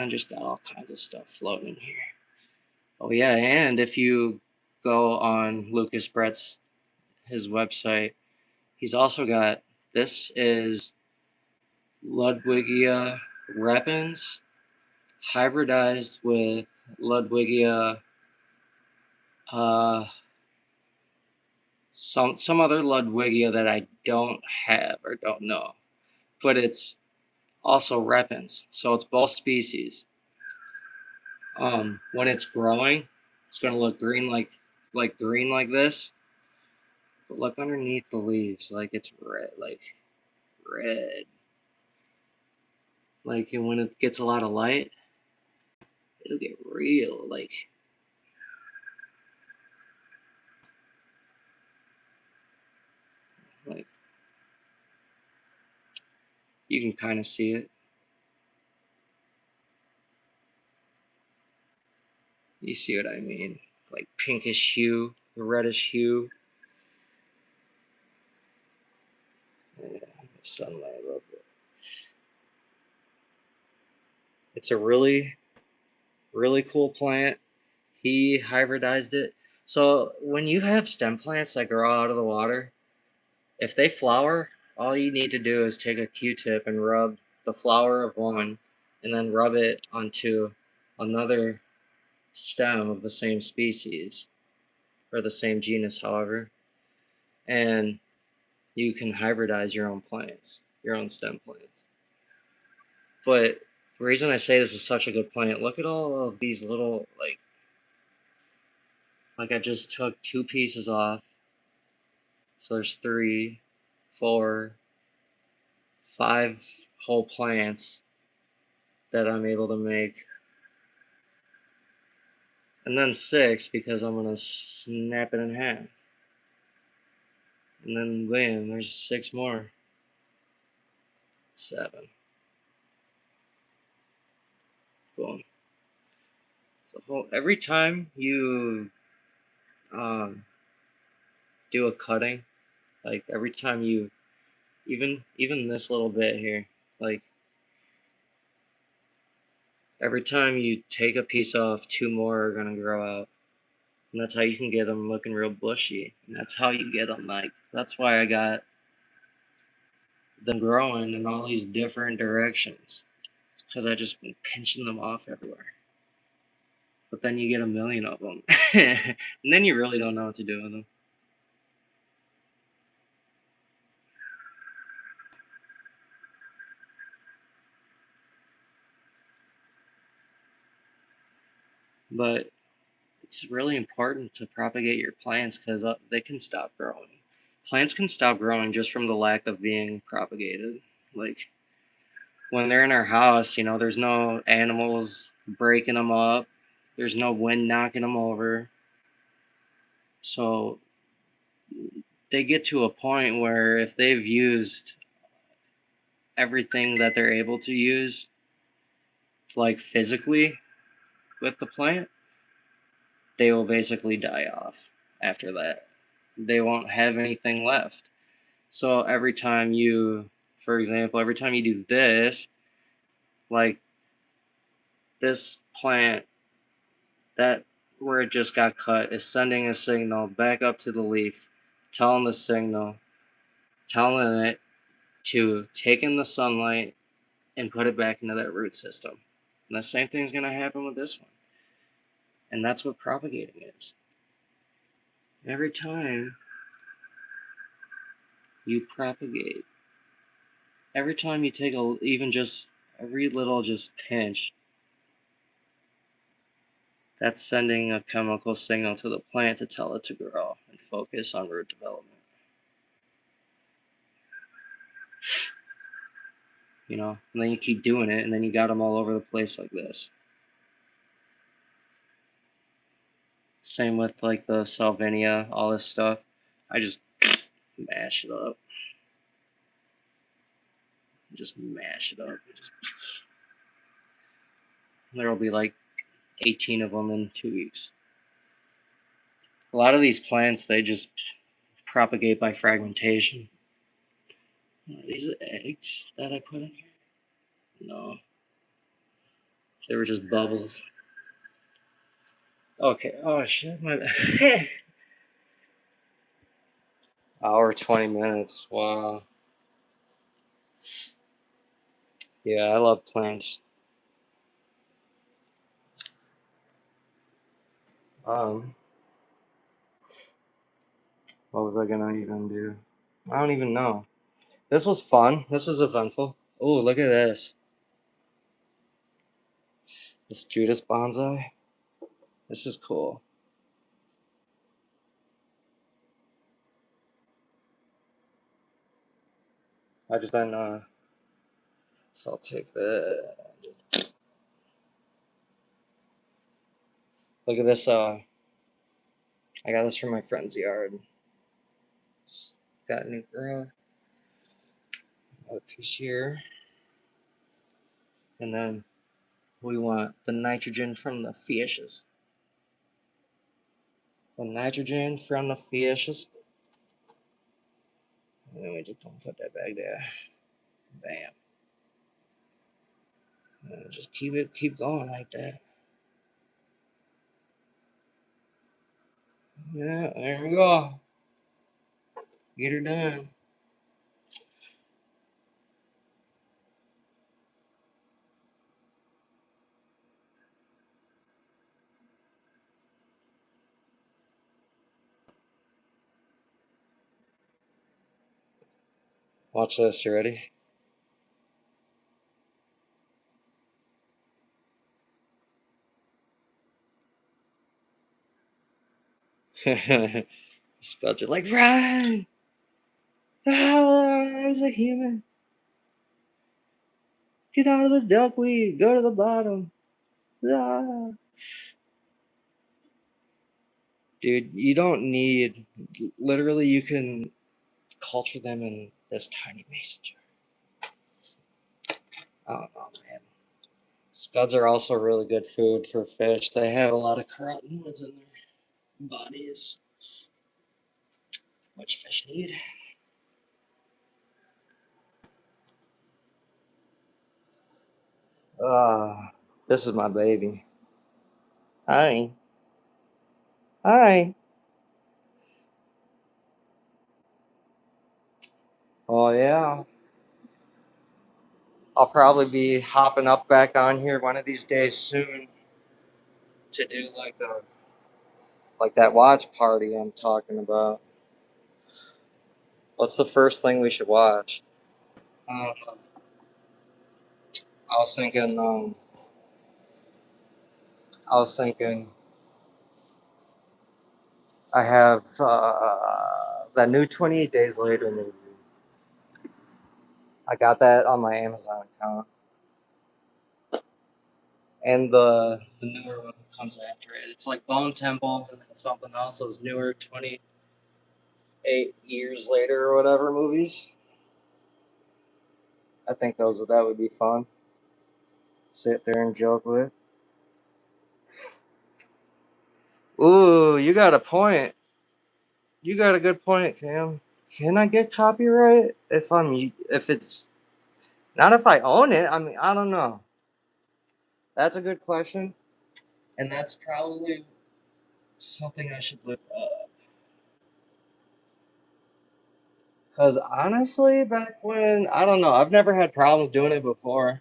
of just got all kinds of stuff floating here. Oh yeah, and if you go on Lucas Brett's his website, he's also got this is Ludwigia repens hybridized with Ludwigia uh some other Ludwigia that I don't have or don't know. But it's also repens. So it's both species. When it's growing, it's gonna look green like green like this. But look underneath the leaves, like it's red, like red. Like, and when it gets a lot of light, it'll get real, like you can kind of see it. You see what I mean? Like pinkish hue, reddish hue. Yeah, sunlight a little bit. It's a really, really cool plant. He hybridized it. So when you have stem plants that grow out of the water, if they flower, all you need to do is take a Q-tip and rub the flower of one and then rub it onto another stem of the same species or the same genus, however, and you can hybridize your own plants, your own stem plants. But the reason I say this is such a good plant, look at all of these little, like I just took 2 pieces off. So there's 3, 4, 5 whole plants that I'm able to make. And then 6 because I'm going to snap it in half. And then bam, there's 6 more. 7. Boom. So every time you do a cutting, like every time you, even this little bit here, like every time you take a piece off, 2 more are gonna grow out, and that's how you can get them looking real bushy. And that's how you get them, like that's why I got them growing in all these different directions. It's because I just been pinching them off everywhere. But then you get a million of them, and then you really don't know what to do with them. But it's really important to propagate your plants because they can stop growing. Plants can stop growing just from the lack of being propagated. Like when they're in our house, there's no animals breaking them up, there's no wind knocking them over. So they get to a point where if they've used everything that they're able to use, like physically with the plant, they will basically die off after that. They won't have anything left. So every time you, for example, every time you do this, like this plant that where it just got cut is sending a signal back up to the leaf, telling the signal, telling it to take in the sunlight and put it back into that root system. And the same thing's going to happen with this one. And that's what propagating is. Every time you propagate, every time you take even just every little just pinch, that's sending a chemical signal to the plant to tell it to grow and focus on root development. And then you keep doing it, and then you got them all over the place like this. Same with like the salvinia, all this stuff. I just mash it up. Just mash it up. There'll be like 18 of them in 2 weeks. A lot of these plants, they just propagate by fragmentation. Are these the eggs that I put in here? No. They were just bubbles. Okay. Oh shit. Hour 20 minutes. Wow. Yeah, I love plants. Um, what was I gonna even do? I don't even know. This was fun. This was eventful. Oh, look at this. This Judas bonsai. This is cool. I just been So I'll take that. Look at this. I got this from my friend's yard. It's got a new grow. Another piece here. And then we want the nitrogen from the fishes. The nitrogen from the fishes. And then we just put that back there. Bam. And just keep going like that. Yeah, there we go. Get her done. Watch this, you ready? Scuds are like, run! Ah, there's a human. Get out of the duckweed. Go to the bottom. Ah. Dude, you don't need, literally, you can culture them in this tiny mason jar. I don't know, man. Scuds are also really good food for fish. They have a lot of carotenoids in their bodies, which fish need. This is my baby. Hi. Hi. Oh, yeah. I'll probably be hopping up back on here one of these days soon to do like that watch party I'm talking about. What's the first thing we should watch? I don't know. I was thinking, I was thinking I have that new 28 Days Later movie. I got that on my Amazon account. And the newer one comes after it. It's like Bone Temple and then something else, those newer 28 years later or whatever movies. I think that would be fun. Sit there and joke with. Ooh, you got a point. You got a good point, Cam. Can I get copyright if it's not if I own it? I mean, I don't know. That's a good question, and that's probably something I should look up. Because honestly, back when I don't know, I've never had problems doing it before.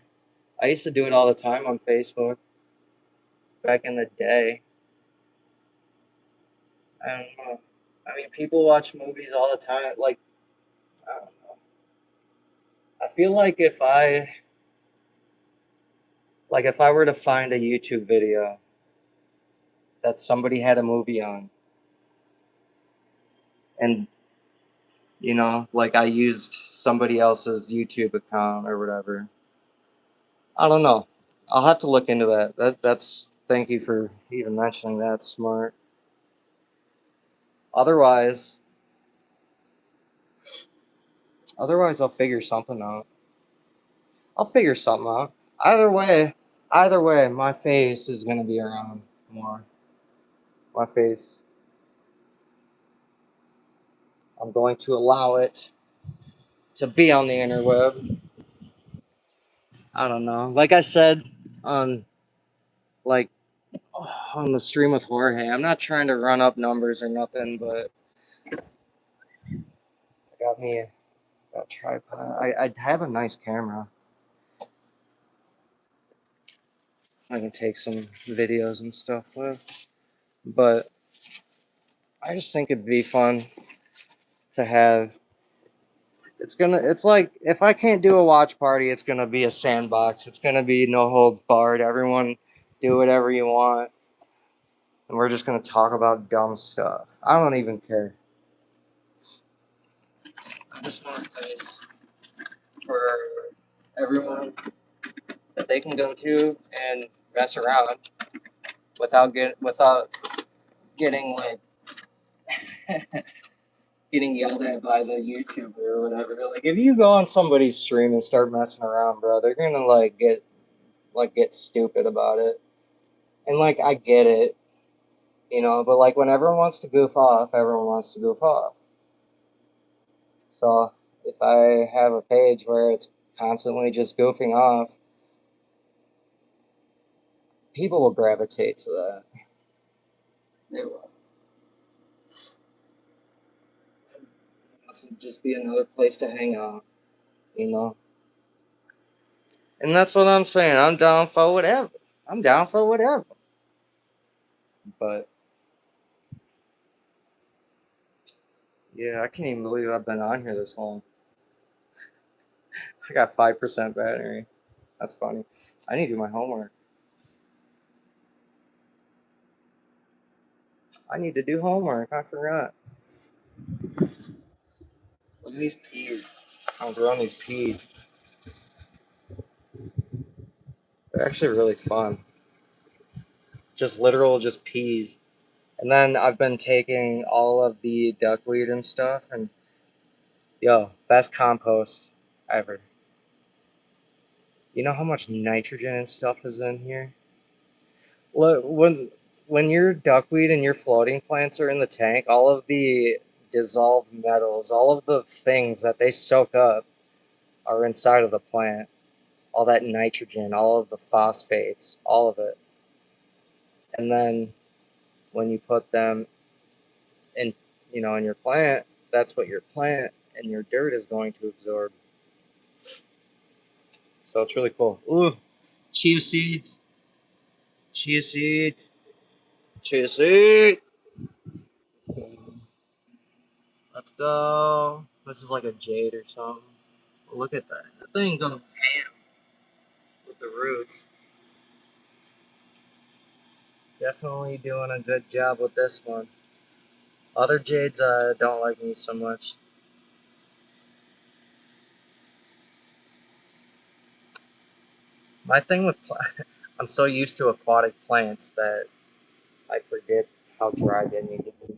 I used to do it all the time on Facebook back in the day. I don't know. I mean, people watch movies all the time. Like, I don't know. I feel like if I were to find a YouTube video that somebody had a movie on, and like I used somebody else's YouTube account or whatever. I don't know. I'll have to look into that. That's thank you for even mentioning that. Smart. Otherwise, otherwise I'll figure something out. I'll figure something out. Either way, either way, my face is gonna be around more. My face. I'm going to allow it to be on the interweb. I don't know. Like I said on like on the stream with Jorge, I'm not trying to run up numbers or nothing, but I got me a tripod. I have a nice camera. I can take some videos and stuff with, but I just think it'd be fun to have. It's like if I can't do a watch party, it's gonna be a sandbox. It's gonna be no holds barred. Everyone do whatever you want, and we're just gonna talk about dumb stuff. I don't even care. I just want a place for everyone that they can go to and mess around without getting like getting yelled at by the YouTuber or whatever. Like if you go on somebody's stream and start messing around, bro, they're gonna get stupid about it. And like I get it, but like when everyone wants to goof off, everyone wants to goof off. So if I have a page where it's constantly just goofing off, people will gravitate to that. They will. It'll just be another place to hang out, you know. And that's what I'm saying. I'm down for whatever. I'm down for whatever. But yeah, I can't even believe I've been on here this long. I got 5% battery. That's funny. I need to do my homework. I need to do homework. I forgot. Look at these peas. I'm growing these peas. They're actually really fun. Just peas. And then I've been taking all of the duckweed and stuff, and yo, best compost ever. You know how much nitrogen and stuff is in here? Look, when your duckweed and your floating plants are in the tank, all of the dissolved metals, all of the things that they soak up are inside of the plant. All that nitrogen, all of the phosphates, all of it. And then when you put them in your plant, that's what your plant and your dirt is going to absorb. So it's really cool. Ooh, chia seeds. Chia seeds. Chia seeds. Let's go. This is like a jade or something. Look at that. That thing goes ham with the roots. Definitely doing a good job with this one. Other jades don't like me so much. My thing with I'm so used to aquatic plants that I forget how dry they need to be.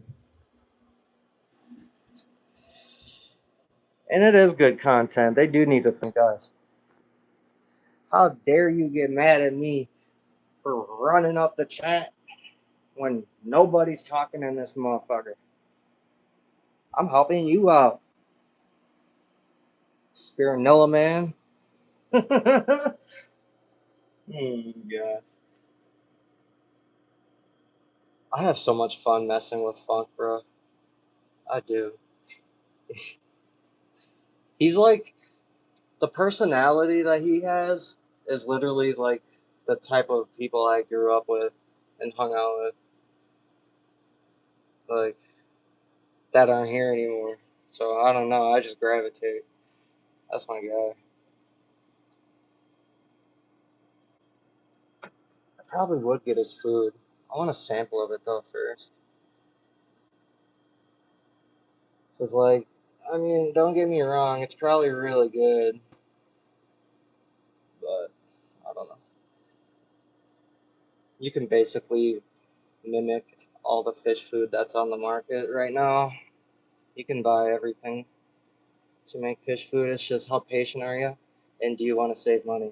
And it is good content. They do need to think us. How dare you get mad at me for running up the chat when nobody's talking in this motherfucker? I'm helping you out. Spirinilla man. God. I have so much fun messing with Funk, bro. I do. He's like, the personality that he has is literally like the type of people I grew up with and hung out with. Like, that aren't here anymore. So I don't know. I just gravitate. That's my guy. I probably would get his food. I want a sample of it though first. Cause like, I mean, don't get me wrong. It's probably really good, but I don't know. You can basically mimic all the fish food that's on the market right now. You can buy everything to make fish food. It's just how patient are you, and do you want to save money?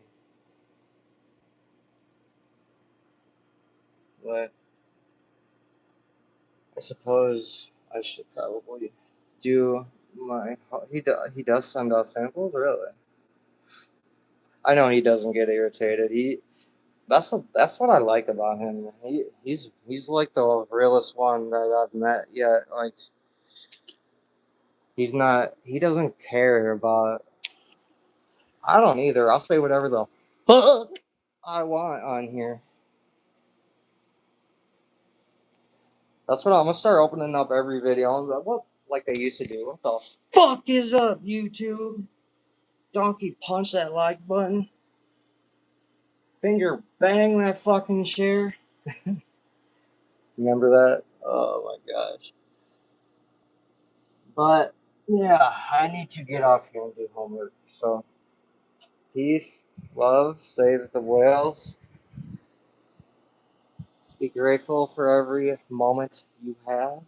But I suppose I should probably do my. He does send out samples, really. I know he doesn't get irritated. That's what I like about him. He's like the realest one that I've met yet. Like he doesn't care about. I don't either. I'll say whatever the fuck I want on here. That's what I'm gonna start opening up every video. What like they used to do. What the fuck is up, YouTube? Donkey punch that like button. Finger bang that fucking share. Remember that? Oh my gosh. But yeah, I need to get off here and do homework. So Peace, love, save the whales. Be grateful for every moment you have.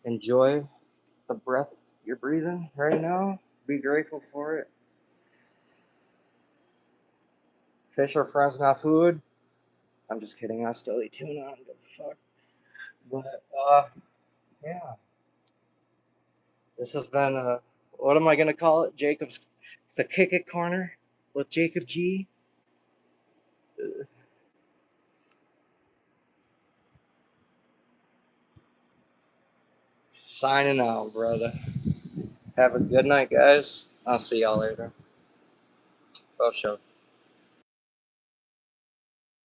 Enjoy the breath you're breathing right now. Be grateful for it. Fish are friends, not food. I'm just kidding. I still eat tuna. I don't give a fuck. But yeah, this has been what am I gonna call it? Jacob's the Kick It Corner with Jacob G. Signing out, brother. Have a good night, guys. I'll see y'all later. For sure.